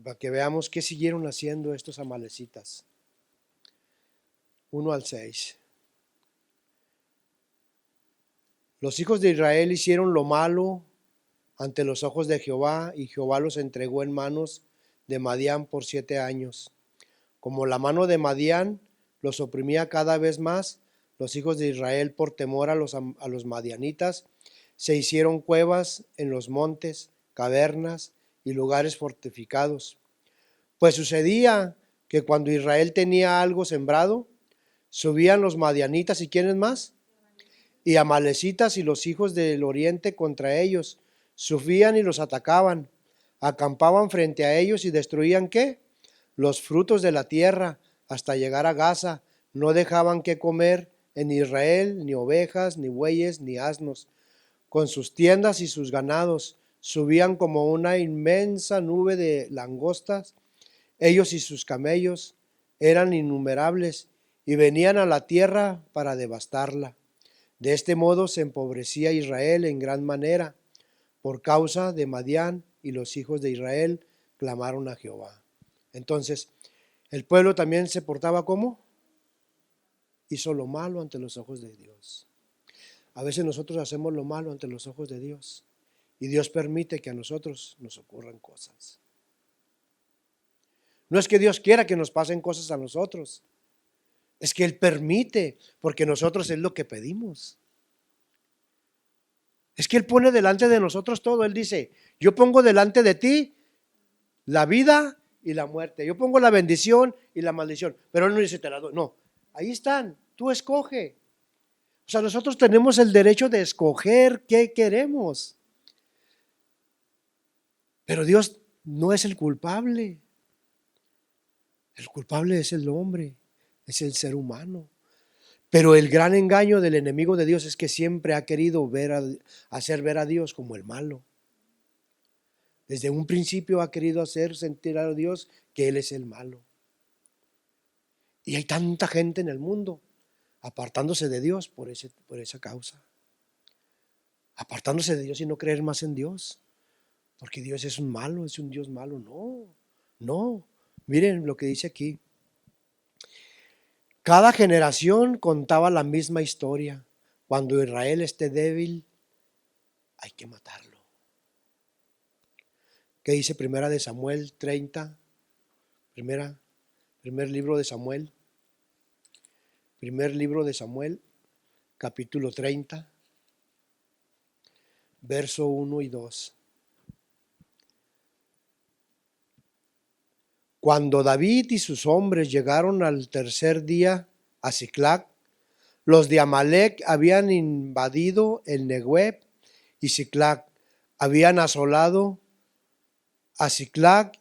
Para que veamos qué siguieron haciendo estos amalecitas. 1 al 6. Los hijos de Israel hicieron lo malo ante los ojos de Jehová, y Jehová los entregó en manos de Madián por 7 años. Como la mano de Madián los oprimía cada vez más, los hijos de Israel, por temor a los madianitas, se hicieron cuevas en los montes, cavernas y lugares fortificados. Pues sucedía que cuando Israel tenía algo sembrado, subían los madianitas y ¿quiénes más? Y amalecitas y los hijos del oriente contra ellos, subían y los atacaban, acampaban frente a ellos y destruían ¿qué? Los frutos de la tierra hasta llegar a Gaza. No dejaban que comer en Israel ni ovejas, ni bueyes, ni asnos. Con sus tiendas y sus ganados subían como una inmensa nube de langostas. Ellos y sus camellos eran innumerables y venían a la tierra para devastarla. De este modo se empobrecía Israel en gran manera por causa de Madián, y los hijos de Israel clamaron a Jehová. Entonces, el pueblo también se portaba como hizo lo malo ante los ojos de Dios. A veces nosotros hacemos lo malo ante los ojos de Dios y Dios permite que a nosotros nos ocurran cosas. No es que Dios quiera que nos pasen cosas a nosotros, es que Él permite, porque nosotros es lo que pedimos. Es que Él pone delante de nosotros todo. Él dice, yo pongo delante de ti la vida y la muerte. Yo pongo la bendición y la maldición. Pero Él no dice, te la doy. No, ahí están, tú escoge. O sea, nosotros tenemos el derecho de escoger qué queremos. Pero Dios no es el culpable. El culpable es el hombre, es el ser humano. Pero el gran engaño del enemigo de Dios es que siempre ha querido hacer ver a Dios como el malo. Desde un principio ha querido hacer sentir a Dios que Él es el malo. Y hay tanta gente en el mundo apartándose de Dios por esa causa. Apartándose de Dios y no creer más en Dios. Porque Dios es un malo, es un Dios malo. No, no. Miren lo que dice aquí. Cada generación contaba la misma historia. Cuando Israel esté débil, hay que matarlo. ¿Qué dice Primera de Samuel 30? Primer libro de Samuel. Primer libro de Samuel, capítulo 30, verso 1 y 2. Cuando David y sus hombres llegaron al tercer día a Siclag, los de Amalec habían invadido el Negueb y Siclag, habían asolado a Siclag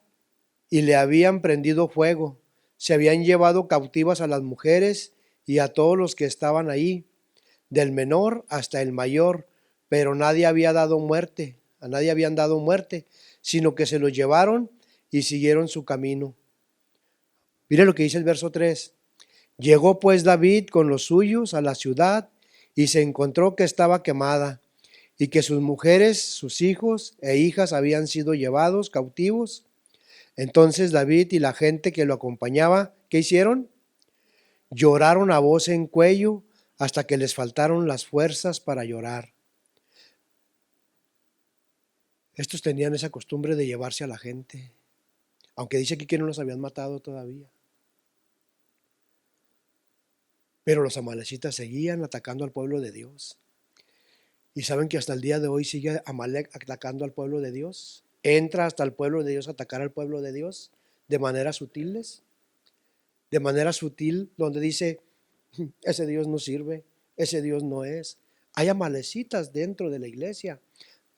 y le habían prendido fuego. Se habían llevado cautivas a las mujeres y a todos los que estaban ahí, del menor hasta el mayor, pero nadie había dado muerte, a nadie habían dado muerte, sino que se los llevaron y siguieron su camino. Mire lo que dice el verso 3. Llegó pues David con los suyos a la ciudad y se encontró que estaba quemada y que sus mujeres, sus hijos e hijas habían sido llevados cautivos. Entonces David y la gente que lo acompañaba, ¿qué hicieron? Lloraron a voz en cuello hasta que les faltaron las fuerzas para llorar. Estos tenían esa costumbre de llevarse a la gente, aunque dice aquí que no los habían matado todavía. Pero los amalecitas seguían atacando al pueblo de Dios. ¿Y saben que hasta el día de hoy sigue Amalec atacando al pueblo de Dios? Entra hasta el pueblo de Dios a atacar al pueblo de Dios de manera sutiles. De manera sutil, donde dice, ese Dios no sirve, ese Dios no es. Hay amalecitas dentro de la iglesia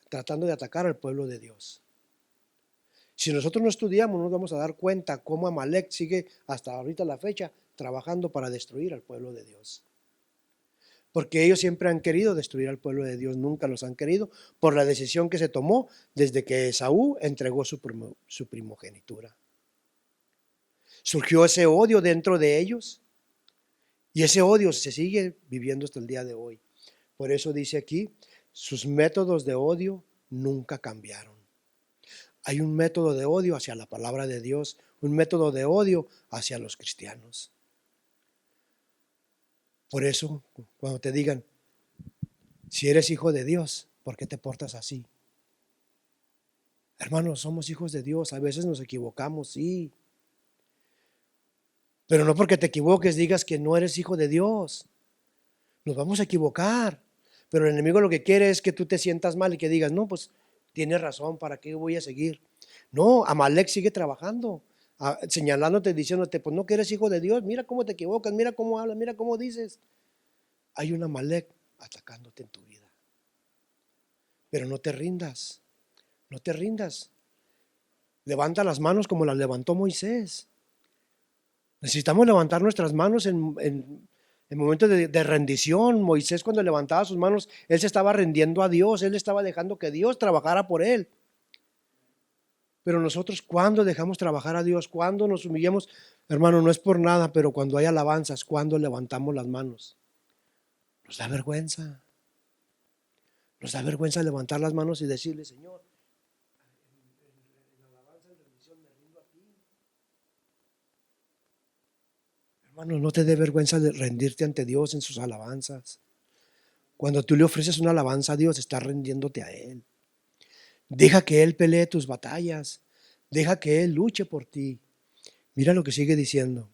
tratando de atacar al pueblo de Dios. Si nosotros no estudiamos, no nos vamos a dar cuenta cómo Amalec sigue hasta ahorita la fecha trabajando para destruir al pueblo de Dios. Porque ellos siempre han querido destruir al pueblo de Dios, nunca los han querido por la decisión que se tomó desde que Esaú entregó su primogenitura. Surgió ese odio dentro de ellos y ese odio se sigue viviendo hasta el día de hoy. Por eso dice aquí, sus métodos de odio nunca cambiaron. Hay un método de odio hacia la palabra de Dios, un método de odio hacia los cristianos. Por eso, cuando te digan, si eres hijo de Dios, ¿por qué te portas así? Hermanos, somos hijos de Dios, a veces nos equivocamos, sí. Pero no porque te equivoques digas que no eres hijo de Dios. Nos vamos a equivocar. Pero el enemigo lo que quiere es que tú te sientas mal y que digas, no, pues tienes razón, ¿para qué voy a seguir? No, Amalec sigue trabajando, señalándote, diciéndote, pues no que eres hijo de Dios, mira cómo te equivocas, mira cómo hablas, mira cómo dices. Hay un Amalec atacándote en tu vida. Pero no te rindas, no te rindas. Levanta las manos como las levantó Moisés. Necesitamos levantar nuestras manos en En momentos de rendición, Moisés cuando levantaba sus manos, él se estaba rindiendo a Dios, él estaba dejando que Dios trabajara por él. Pero nosotros, ¿cuándo dejamos trabajar a Dios? ¿Cuándo nos humillamos? Hermano, no es por nada, pero cuando hay alabanzas, ¿cuándo levantamos las manos? Nos da vergüenza. Nos da vergüenza levantar las manos y decirle, Señor, en alabanza, en rendición me rindo a ti. Hermano, no te dé vergüenza de rendirte ante Dios en sus alabanzas. Cuando tú le ofreces una alabanza a Dios, estás rindiéndote a Él. Deja que Él pelee tus batallas. Deja que Él luche por ti. Mira lo que sigue diciendo.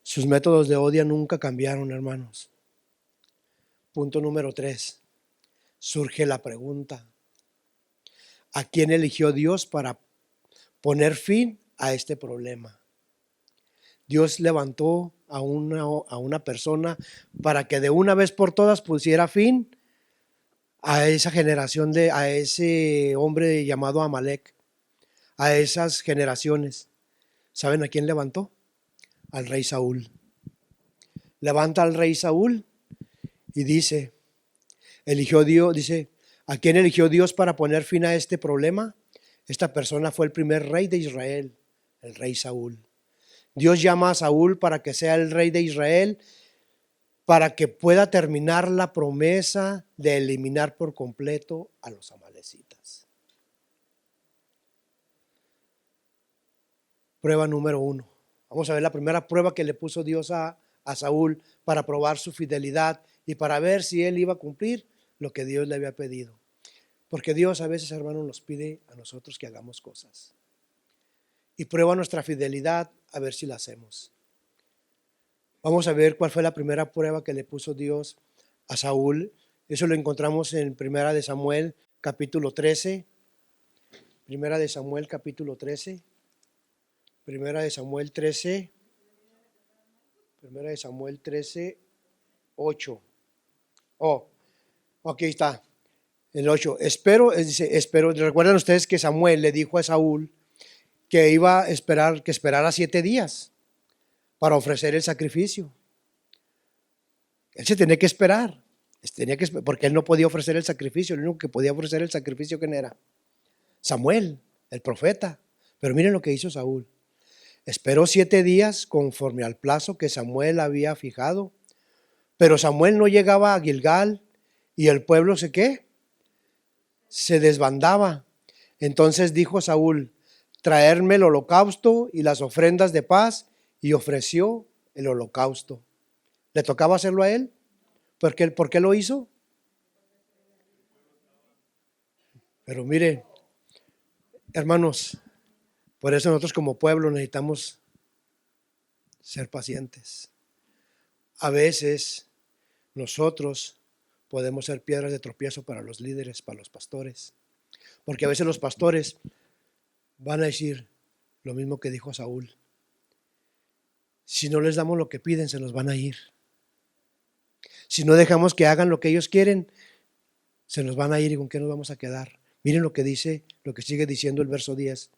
Sus métodos de odio nunca cambiaron, hermanos. Punto número 3. Surge la pregunta: ¿a quién eligió Dios para poner fin a este problema? Dios levantó a una persona para que de una vez por todas pusiera fin a esa generación, a ese hombre llamado Amalek, a esas generaciones. ¿Saben a quién levantó? Al rey Saúl. Levanta al rey Saúl y dice, eligió Dios, dice, ¿a quién eligió Dios para poner fin a este problema? Esta persona fue el primer rey de Israel, el rey Saúl. Dios llama a Saúl para que sea el rey de Israel, para que pueda terminar la promesa de eliminar por completo a los amalecitas. Prueba número 1. Vamos a ver la primera prueba que le puso Dios a Saúl para probar su fidelidad y para ver si él iba a cumplir lo que Dios le había pedido. Porque Dios a veces, hermano, nos pide a nosotros que hagamos cosas. Y prueba nuestra fidelidad a ver si la hacemos. Vamos a ver cuál fue la primera prueba que le puso Dios a Saúl. Eso lo encontramos en Primera de Samuel, capítulo 13. Primera de Samuel, capítulo 13. Primera de Samuel 13. Primera de Samuel 13, 8. Oh, aquí está. El 8. Espero. Recuerdan ustedes que Samuel le dijo a Saúl que iba a esperar, que esperara 7 días para ofrecer el sacrificio. Él se tenía que esperar, porque él no podía ofrecer el sacrificio. El único que podía ofrecer el sacrificio, ¿quién era? Samuel, el profeta. Pero miren lo que hizo Saúl. Esperó 7 días conforme al plazo que Samuel había fijado. Pero Samuel no llegaba a Gilgal y el pueblo se desbandaba. Entonces dijo Saúl, traerme el holocausto y las ofrendas de paz, y ofreció el holocausto. ¿Le tocaba hacerlo a él? ¿Por qué lo hizo? Pero mire, hermanos, por eso nosotros como pueblo necesitamos ser pacientes. A veces nosotros podemos ser piedras de tropiezo para los líderes, para los pastores, porque a veces los pastores van a decir lo mismo que dijo Saúl. Si no les damos lo que piden, se nos van a ir. Si no dejamos que hagan lo que ellos quieren, se nos van a ir. ¿Y con qué nos vamos a quedar? Miren lo que dice, lo que sigue diciendo el verso 10.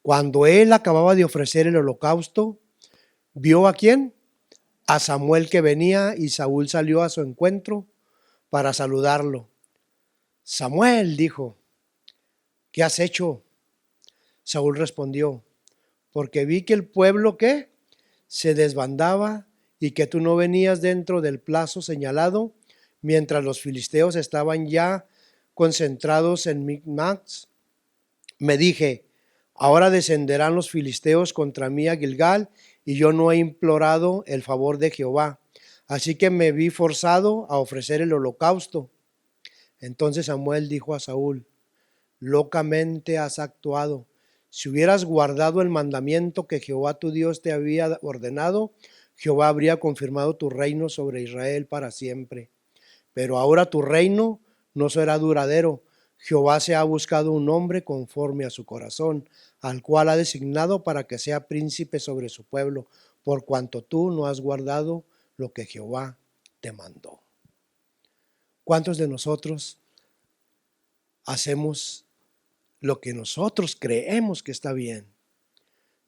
Cuando él acababa de ofrecer el holocausto, ¿vio a quién? A Samuel que venía, y Saúl salió a su encuentro para saludarlo. Samuel, dijo, ¿qué has hecho? Saúl respondió, porque vi que el pueblo se desbandaba y que tú no venías dentro del plazo señalado, mientras los filisteos estaban ya concentrados en Micmax. Me dije, ahora descenderán los filisteos contra mí a Gilgal, y yo no he implorado el favor de Jehová. Así que me vi forzado a ofrecer el holocausto. Entonces Samuel dijo a Saúl, locamente has actuado. Si hubieras guardado el mandamiento que Jehová tu Dios te había ordenado, Jehová habría confirmado tu reino sobre Israel para siempre. Pero ahora tu reino no será duradero. Jehová se ha buscado un hombre conforme a su corazón, al cual ha designado para que sea príncipe sobre su pueblo, por cuanto tú no has guardado lo que Jehová te mandó. ¿Cuántos de nosotros hacemos lo que nosotros creemos que está bien,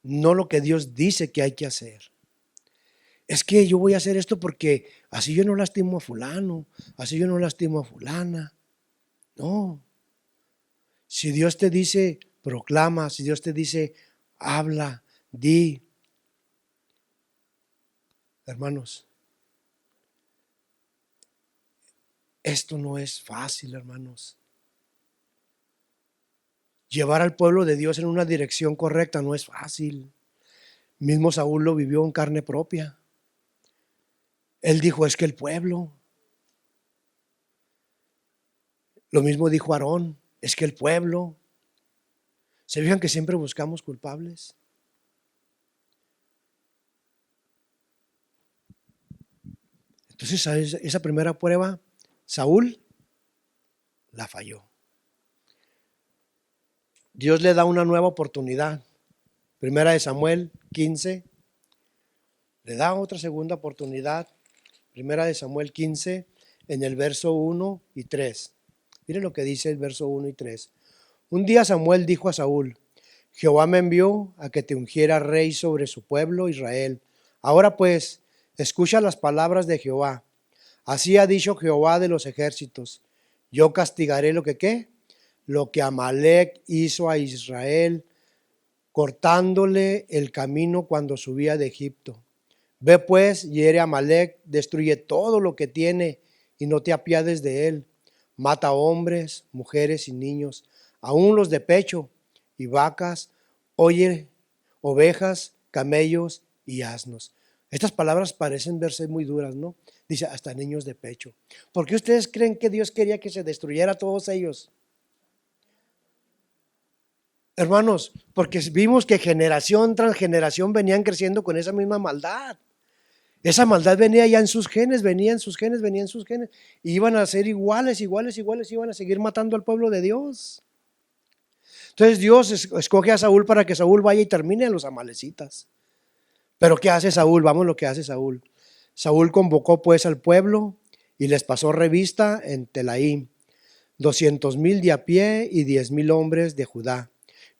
no lo que Dios dice que hay que hacer? Es que yo voy a hacer esto porque así yo no lastimo a fulano, así yo no lastimo a fulana. No. Si Dios te dice, proclama, si Dios te dice, habla, di. Hermanos, esto no es fácil, hermanos. Llevar al pueblo de Dios en una dirección correcta no es fácil. Mismo Saúl lo vivió en carne propia. Él dijo, es que el pueblo. Lo mismo dijo Aarón, es que el pueblo. ¿Se fijan que siempre buscamos culpables? Entonces, esa primera prueba, Saúl la falló. Dios le da una nueva oportunidad. Primera de Samuel 15, le da otra segunda oportunidad. Primera de Samuel 15, en el verso 1 y 3. Miren lo que dice el verso 1 y 3. Un día Samuel dijo a Saúl, Jehová me envió a que te ungiera rey sobre su pueblo Israel. Ahora pues, escucha las palabras de Jehová. Así ha dicho Jehová de los ejércitos. Yo castigaré lo que ¿qué? Lo que Amalec hizo a Israel, cortándole el camino cuando subía de Egipto. Ve pues, hiere a Amalec, destruye todo lo que tiene y no te apiades de él. Mata hombres, mujeres y niños, aun los de pecho y vacas, oye, ovejas, camellos y asnos. Estas palabras parecen verse muy duras, ¿no? Dice, hasta niños de pecho. ¿Por qué ustedes creen que Dios quería que se destruyera a todos ellos? Hermanos, porque vimos que generación tras generación venían creciendo con esa misma maldad. Esa maldad venía ya en sus genes, venía en sus genes, venía en sus genes. Y iban a ser iguales, iban a seguir matando al pueblo de Dios. Entonces Dios escoge a Saúl para que Saúl vaya y termine a los amalecitas. Pero ¿qué hace Saúl? Vamos lo que hace Saúl. Saúl convocó pues al pueblo y les pasó revista en Telaí, 200,000 de a pie y 10,000 hombres de Judá.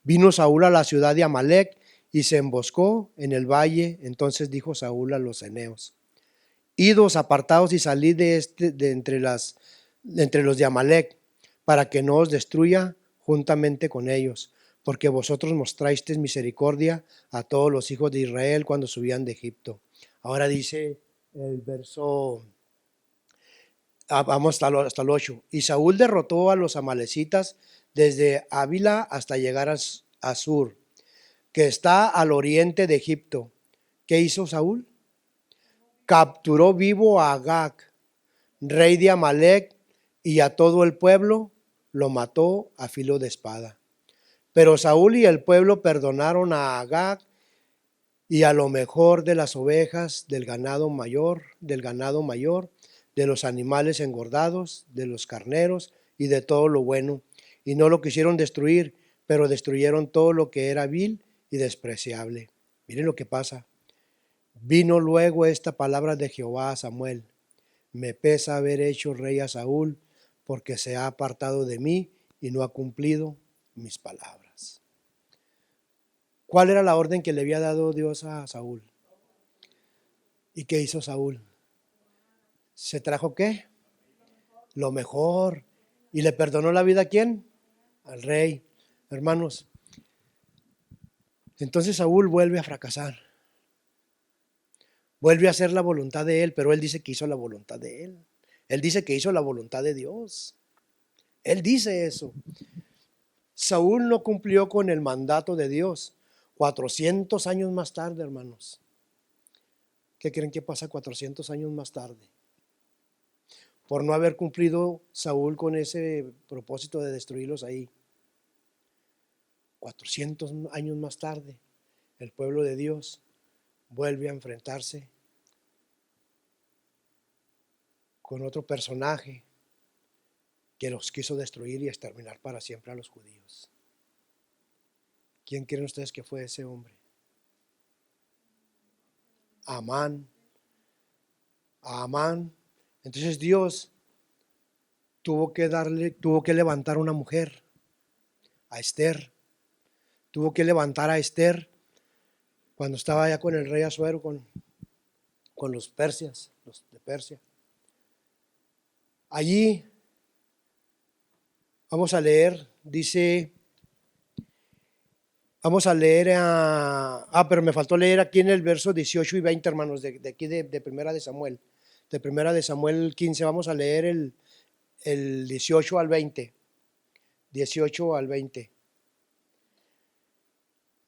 Vino Saúl a la ciudad de Amalec y se emboscó en el valle. Entonces dijo Saúl a los eneos, idos, apartados y salid de entre los de Amalec, para que no os destruya juntamente con ellos, porque vosotros mostrasteis misericordia a todos los hijos de Israel cuando subían de Egipto. Ahora dice el verso, vamos hasta el 8. Y Saúl derrotó a los amalecitas desde Ávila hasta llegar a Sur, que está al oriente de Egipto. ¿Qué hizo Saúl? Capturó vivo a Agag, rey de Amalec, y a todo el pueblo lo mató a filo de espada. Pero Saúl y el pueblo perdonaron a Agag y a lo mejor de las ovejas, del ganado mayor, de los animales engordados, de los carneros y de todo lo bueno. Y no lo quisieron destruir, pero destruyeron todo lo que era vil y despreciable. Miren lo que pasa. Vino luego esta palabra de Jehová a Samuel. Me pesa haber hecho rey a Saúl, porque se ha apartado de mí y no ha cumplido mis palabras. ¿Cuál era la orden que le había dado Dios a Saúl? ¿Y qué hizo Saúl? ¿Se trajo qué? Lo mejor. ¿Y le perdonó la vida a quién? Al rey. Hermanos, entonces Saúl vuelve a fracasar. Vuelve a hacer la voluntad de él, pero él dice que hizo la voluntad de él. Él dice que hizo la voluntad de Dios. Él dice eso. Saúl no cumplió con el mandato de Dios. 400 años más tarde, hermanos. ¿Qué creen que pasa 400 años más tarde? Por no haber cumplido Saúl con ese propósito de destruirlos ahí. 400 años más tarde, el pueblo de Dios vuelve a enfrentarse con otro personaje que los quiso destruir y exterminar para siempre a los judíos. ¿Quién creen ustedes que fue ese hombre? Amán. Amán. Entonces Dios tuvo que levantar una mujer, a Esther. Tuvo que levantar a Esther cuando estaba allá con el rey Asuero, con con los persias, los de Persia. Allí vamos a leer, dice, vamos a leer, pero me faltó leer aquí en el verso 18 y 20, hermanos, de aquí de Primera de Samuel. De Primera de Samuel 15, vamos a leer el 18 al 20. 18 al 20.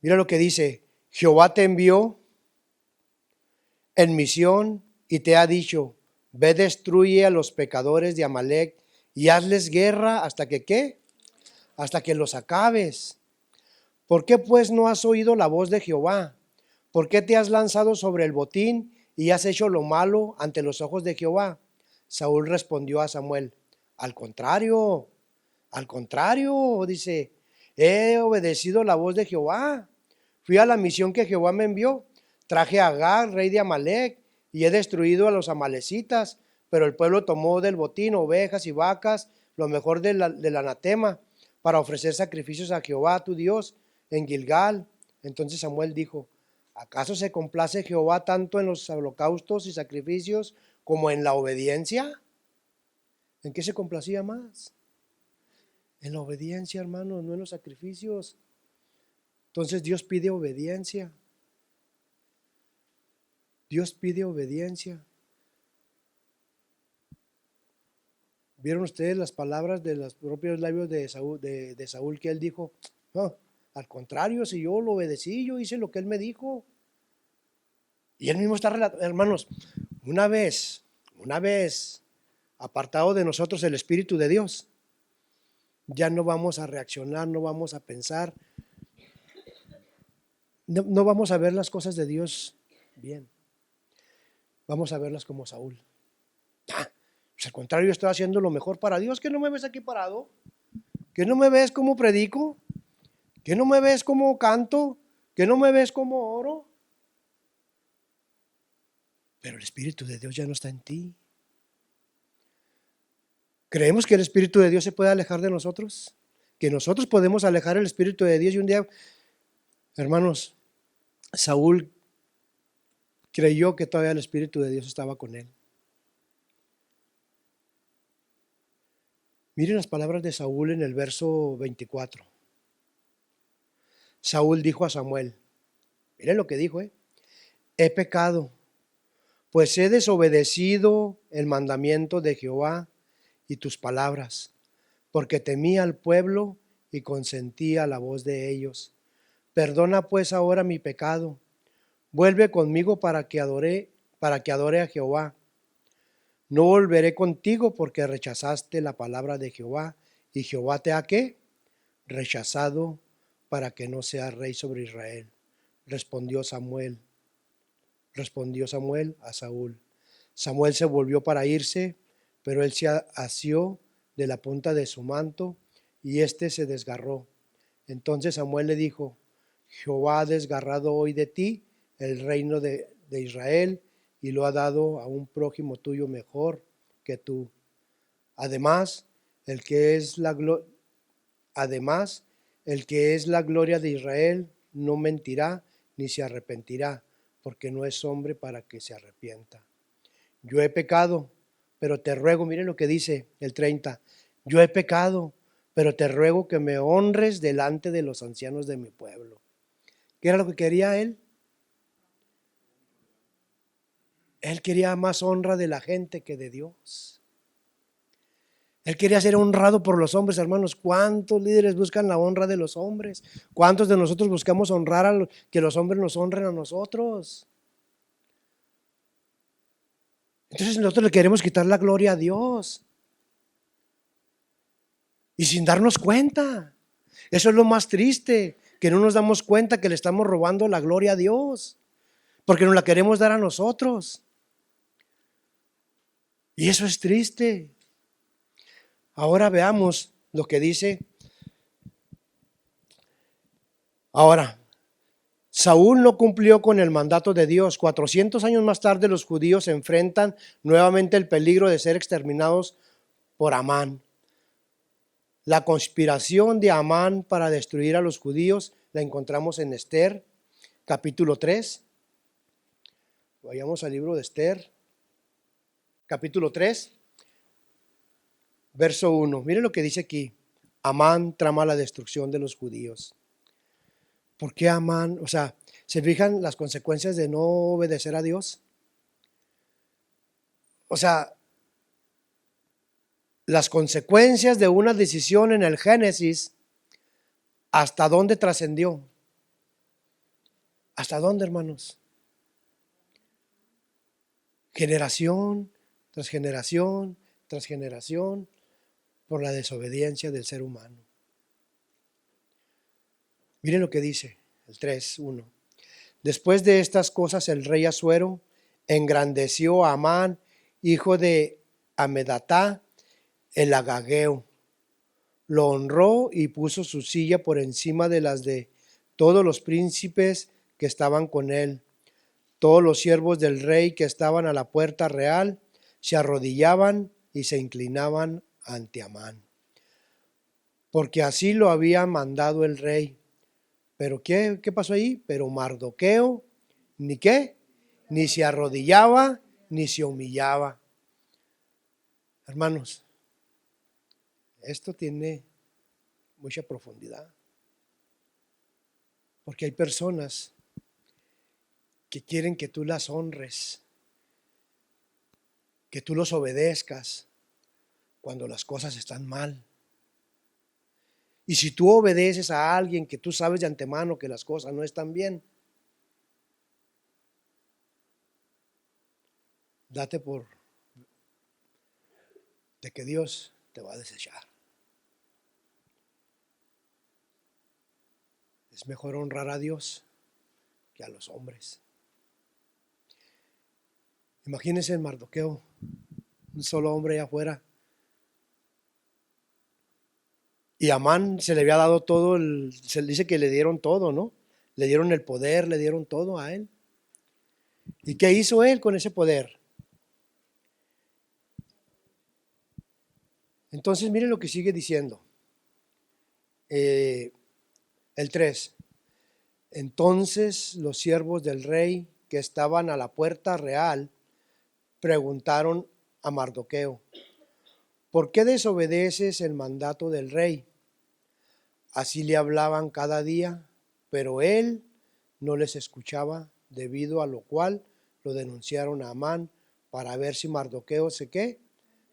Mira lo que dice: Jehová te envió en misión y te ha dicho: ve, destruye a los pecadores de Amalec y hazles guerra hasta que ¿qué? Hasta que los acabes. ¿Por qué pues no has oído la voz de Jehová? ¿Por qué te has lanzado sobre el botín y has hecho lo malo ante los ojos de Jehová? Saúl respondió a Samuel: al contrario, dice, he obedecido la voz de Jehová. Fui a la misión que Jehová me envió. Traje a Agag, rey de Amalec, y he destruido a los amalecitas. Pero el pueblo tomó del botín ovejas y vacas, lo mejor del anatema, para ofrecer sacrificios a Jehová tu Dios en Gilgal. Entonces Samuel dijo: ¿acaso se complace Jehová tanto en los holocaustos y sacrificios como en la obediencia? ¿En qué se complacía más? En la obediencia, hermanos, no en los sacrificios. Entonces Dios pide obediencia. Dios pide obediencia. ¿Vieron ustedes las palabras de los propios labios de Saúl que él dijo? No, al contrario, si yo lo obedecí, yo hice lo que él me dijo. Y él mismo está relatando, hermanos, una vez apartado de nosotros el Espíritu de Dios, ya no vamos a reaccionar, no vamos a pensar, no vamos a ver las cosas de Dios bien. Vamos a verlas como Saúl. Pues al contrario, yo estoy haciendo lo mejor para Dios. ¿Que no me ves aquí parado? ¿Que no me ves como predico? ¿Que no me ves como canto? ¿Que no me ves como oro? Pero el Espíritu de Dios ya no está en ti. ¿Creemos que el Espíritu de Dios se puede alejar de nosotros? ¿Que nosotros podemos alejar el Espíritu de Dios? Y un día, hermanos, Saúl creyó que todavía el Espíritu de Dios estaba con él. Miren las palabras de Saúl en el verso 24. Saúl dijo a Samuel, miren lo que dijo, he pecado, pues he desobedecido el mandamiento de Jehová y tus palabras, porque temí al pueblo y consentí a la voz de ellos. Perdona pues ahora mi pecado, vuelve conmigo para que adore a Jehová. No volveré contigo porque rechazaste la palabra de Jehová, y Jehová te ha ¿qué? Rechazado para que no seas rey sobre Israel. Respondió Samuel a Saúl. Samuel se volvió para irse, pero él se asió de la punta de su manto y éste se desgarró. Entonces Samuel le dijo: Jehová ha desgarrado hoy de ti el reino de Israel y lo ha dado a un prójimo tuyo mejor que tú. Además, el que es la gloria de Israel no mentirá ni se arrepentirá, porque no es hombre para que se arrepienta. Yo he pecado, pero te ruego, miren lo que dice el 30, yo he pecado, pero te ruego que me honres delante de los ancianos de mi pueblo. ¿Qué era lo que quería él? Él quería más honra de la gente que de Dios. Él quería ser honrado por los hombres, hermanos. ¿Cuántos líderes buscan la honra de los hombres? ¿Cuántos de nosotros buscamos honrar que los hombres nos honren a nosotros? Entonces nosotros le queremos quitar la gloria a Dios. Y sin darnos cuenta. Eso es lo más triste, que no nos damos cuenta que le estamos robando la gloria a Dios, porque nos la queremos dar a nosotros. Y eso es triste. Ahora veamos lo que dice. Ahora, Saúl no cumplió con el mandato de Dios. 400 años más tarde los judíos se enfrentan nuevamente el peligro de ser exterminados por Amán. La conspiración de Amán para destruir a los judíos la encontramos en Esther, capítulo 3. Vayamos al libro de Esther, capítulo 3, verso 1. Miren lo que dice aquí. Amán trama la destrucción de los judíos. ¿Por qué Amán? O sea, ¿se fijan las consecuencias de no obedecer a Dios? O sea, las consecuencias de una decisión en el Génesis, ¿hasta dónde trascendió? ¿Hasta dónde, hermanos? Generación tras generación tras generación por la desobediencia del ser humano. Miren lo que dice el 3:1. Después de estas cosas el rey Asuero engrandeció a Amán, hijo de Amedatá, el agageo. Lo honró y puso su silla por encima de las de todos los príncipes que estaban con él. Todos los siervos del rey que estaban a la puerta real se arrodillaban y se inclinaban ante Amán, porque así lo había mandado el rey. Pero ¿qué pasó ahí? Pero Mardoqueo, ¿ni qué? Ni se arrodillaba, ni se humillaba. Hermanos, esto tiene mucha profundidad, porque hay personas que quieren que tú las honres, que tú los obedezcas cuando las cosas están mal. Y si tú obedeces a alguien que tú sabes de antemano que las cosas no están bien, date por de que Dios te va a desechar. Es mejor honrar a Dios que a los hombres. Imagínense en Mardoqueo, un solo hombre allá afuera. Y a Amán se le había dado todo, se le dice que le dieron todo, ¿no? Le dieron el poder, le dieron todo a él. ¿Y qué hizo él con ese poder? Entonces miren lo que sigue diciendo. El 3. Entonces los siervos del rey que estaban a la puerta real preguntaron a Mardoqueo: ¿por qué desobedeces el mandato del rey? Así le hablaban cada día, pero él no les escuchaba, debido a lo cual lo denunciaron a Amán para ver si Mardoqueo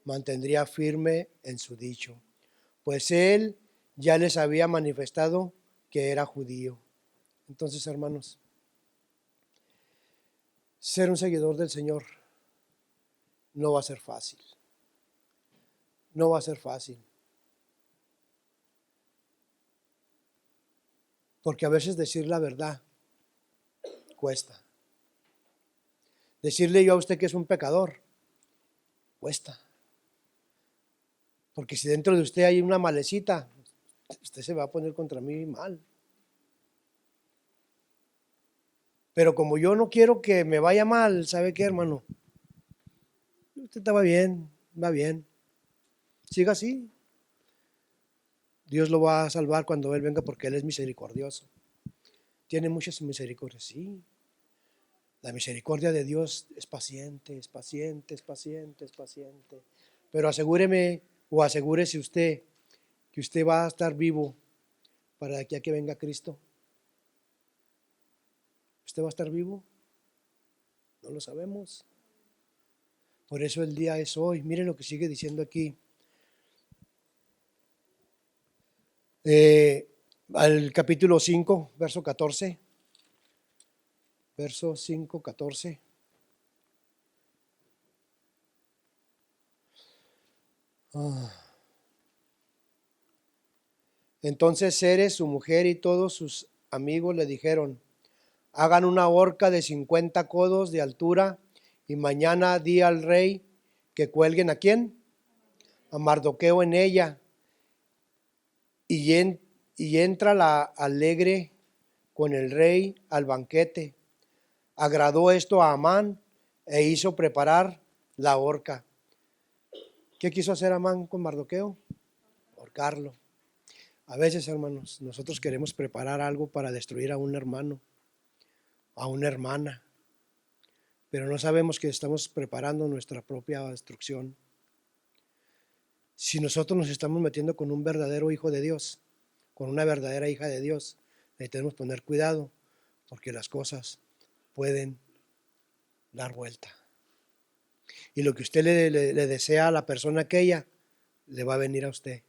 mantendría firme en su dicho, pues él ya les había manifestado que era judío. Entonces, hermanos, ser un seguidor del Señor no va a ser fácil. No va a ser fácil. Porque a veces decir la verdad cuesta. Decirle yo a usted que es un pecador cuesta. Porque si dentro de usted hay una malecita, usted se va a poner contra mí mal. Pero como yo no quiero que me vaya mal, ¿sabe qué, hermano? Usted va bien, va bien. Siga así. Dios lo va a salvar cuando Él venga porque Él es misericordioso. Tiene muchas misericordias, sí. La misericordia de Dios es paciente, es paciente, es paciente, es paciente. Pero asegúreme o asegúrese usted que usted va a estar vivo para que venga Cristo. ¿Usted va a estar vivo? No lo sabemos. Por eso el día es hoy. Miren lo que sigue diciendo aquí. Al capítulo 5, verso 14. Verso 5, 14. Entonces Ceres, su mujer y todos sus amigos le dijeron: hagan una horca de 50 codos de altura y mañana di al rey que cuelguen ¿a quién? A Mardoqueo en ella. Y entra la alegre con el rey al banquete. Agradó esto a Amán e hizo preparar la horca. ¿Qué quiso hacer Amán con Mardoqueo? Ahorcarlo. A veces, hermanos, nosotros queremos preparar algo para destruir a un hermano, a una hermana. pero no sabemos que estamos preparando nuestra propia destrucción. Si nosotros nos estamos metiendo con un verdadero hijo de Dios, con una verdadera hija de Dios, necesitamos poner cuidado porque las cosas pueden dar vuelta. Y lo que usted le desea a la persona aquella, le va a venir a usted.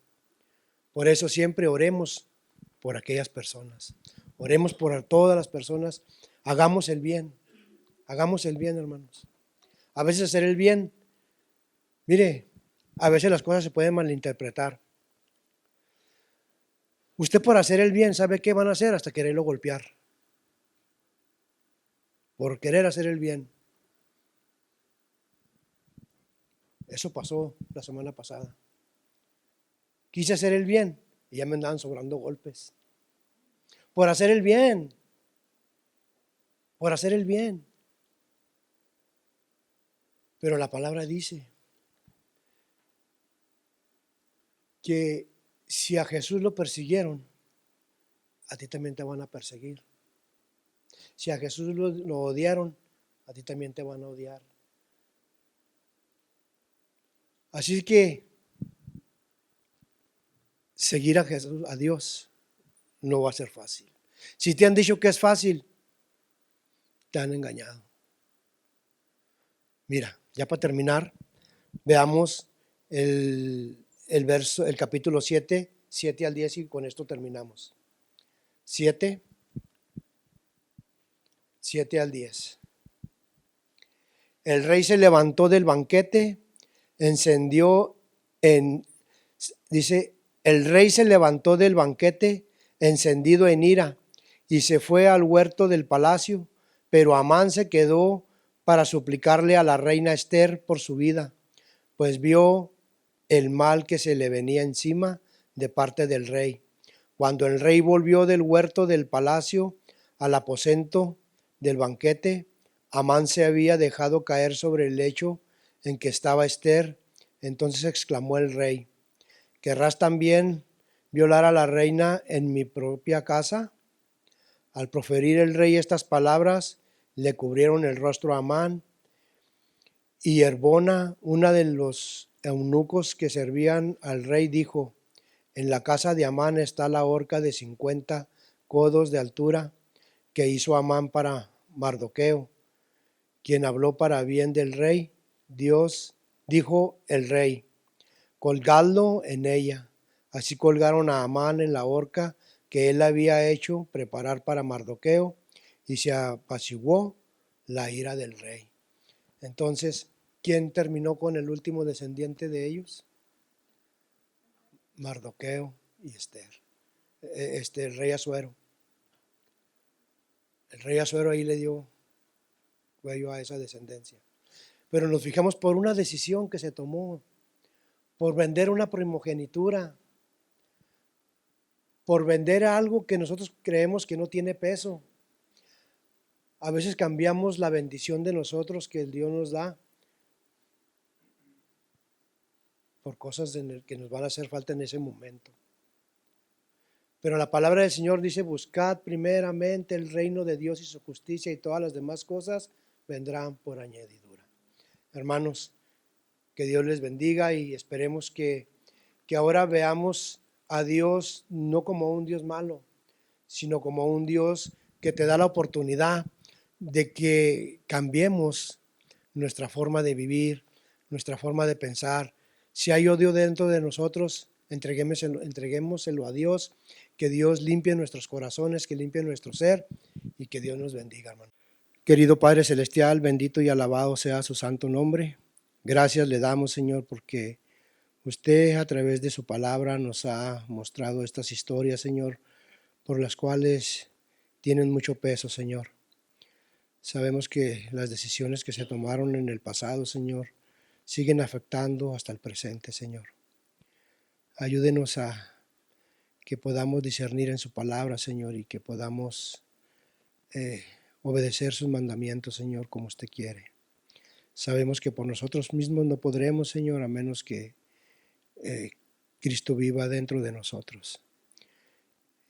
Por eso siempre oremos por aquellas personas. Oremos por todas las personas. Hagamos el bien, hermanos. A veces hacer el bien, mire, a veces las cosas se pueden malinterpretar. Usted por hacer el bien, ¿sabe qué van a hacer? Hasta quererlo golpear. Por querer hacer el bien. Eso pasó la semana pasada. Quise hacer el bien y ya me andaban sobrando golpes. Por hacer el bien. Por hacer el bien. Pero la palabra dice que si a Jesús lo persiguieron, a ti también te van a perseguir. Si a Jesús lo odiaron, a ti también te van a odiar. Así que seguir a Jesús, a Dios, no va a ser fácil. Si te han dicho que es fácil, te han engañado. Mira, ya para terminar, veamos el capítulo 7, 7 al 10 y con esto terminamos. 7 al 10. El rey se levantó del banquete, dice, el rey se levantó del banquete encendido en ira y se fue al huerto del palacio, pero Amán se quedó para suplicarle a la reina Ester por su vida, pues vio el mal que se le venía encima de parte del rey. Cuando el rey volvió del huerto del palacio al aposento del banquete, Amán se había dejado caer sobre el lecho en que estaba Ester. Entonces exclamó el rey: ¿querrás también violar a la reina en mi propia casa? Al proferir el rey estas palabras, le cubrieron el rostro a Amán. Y Herbona, una de los eunucos que servían al rey, dijo: en la casa de Amán está la horca de 50 codos de altura que hizo Amán para Mardoqueo, quien habló para bien del rey. Dijo el rey: colgadlo en ella. Así colgaron a Amán en la horca que él había hecho preparar para Mardoqueo, y se apaciguó la ira del rey. Entonces, ¿quién terminó con el último descendiente de ellos? Mardoqueo y Ester. El rey Asuero. El rey Asuero ahí le dio cuello a esa descendencia. Pero nos fijamos por una decisión que se tomó, por vender una primogenitura, por vender algo que nosotros creemos que no tiene peso. A veces cambiamos la bendición de nosotros que el Dios nos da por cosas que nos van a hacer falta en ese momento. Pero la palabra del Señor dice: buscad primeramente el reino de Dios y su justicia, y todas las demás cosas vendrán por añadidura. Hermanos, que Dios les bendiga, y esperemos que ahora veamos a Dios no como un Dios malo, sino como un Dios que te da la oportunidad de que cambiemos nuestra forma de vivir, nuestra forma de pensar. Si hay odio dentro de nosotros, entreguémoselo a Dios, que Dios limpie nuestros corazones, que limpie nuestro ser, y que Dios nos bendiga, hermano. Querido Padre Celestial, bendito y alabado sea su santo nombre. Gracias le damos, Señor, porque usted a través de su palabra nos ha mostrado estas historias, Señor, por las cuales tienen mucho peso, Señor. Sabemos que las decisiones que se tomaron en el pasado, Señor, siguen afectando hasta el presente, Señor. Ayúdenos a que podamos discernir en su palabra, Señor, y que podamos obedecer sus mandamientos, Señor, como usted quiere. Sabemos que por nosotros mismos no podremos, Señor, a menos que Cristo viva dentro de nosotros.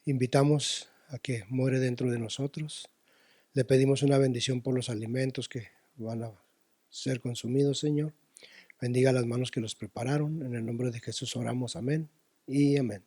Invitamos a que more dentro de nosotros. Le pedimos una bendición por los alimentos que van a ser consumidos, Señor. Bendiga las manos que los prepararon. En el nombre de Jesús oramos. Amén y amén.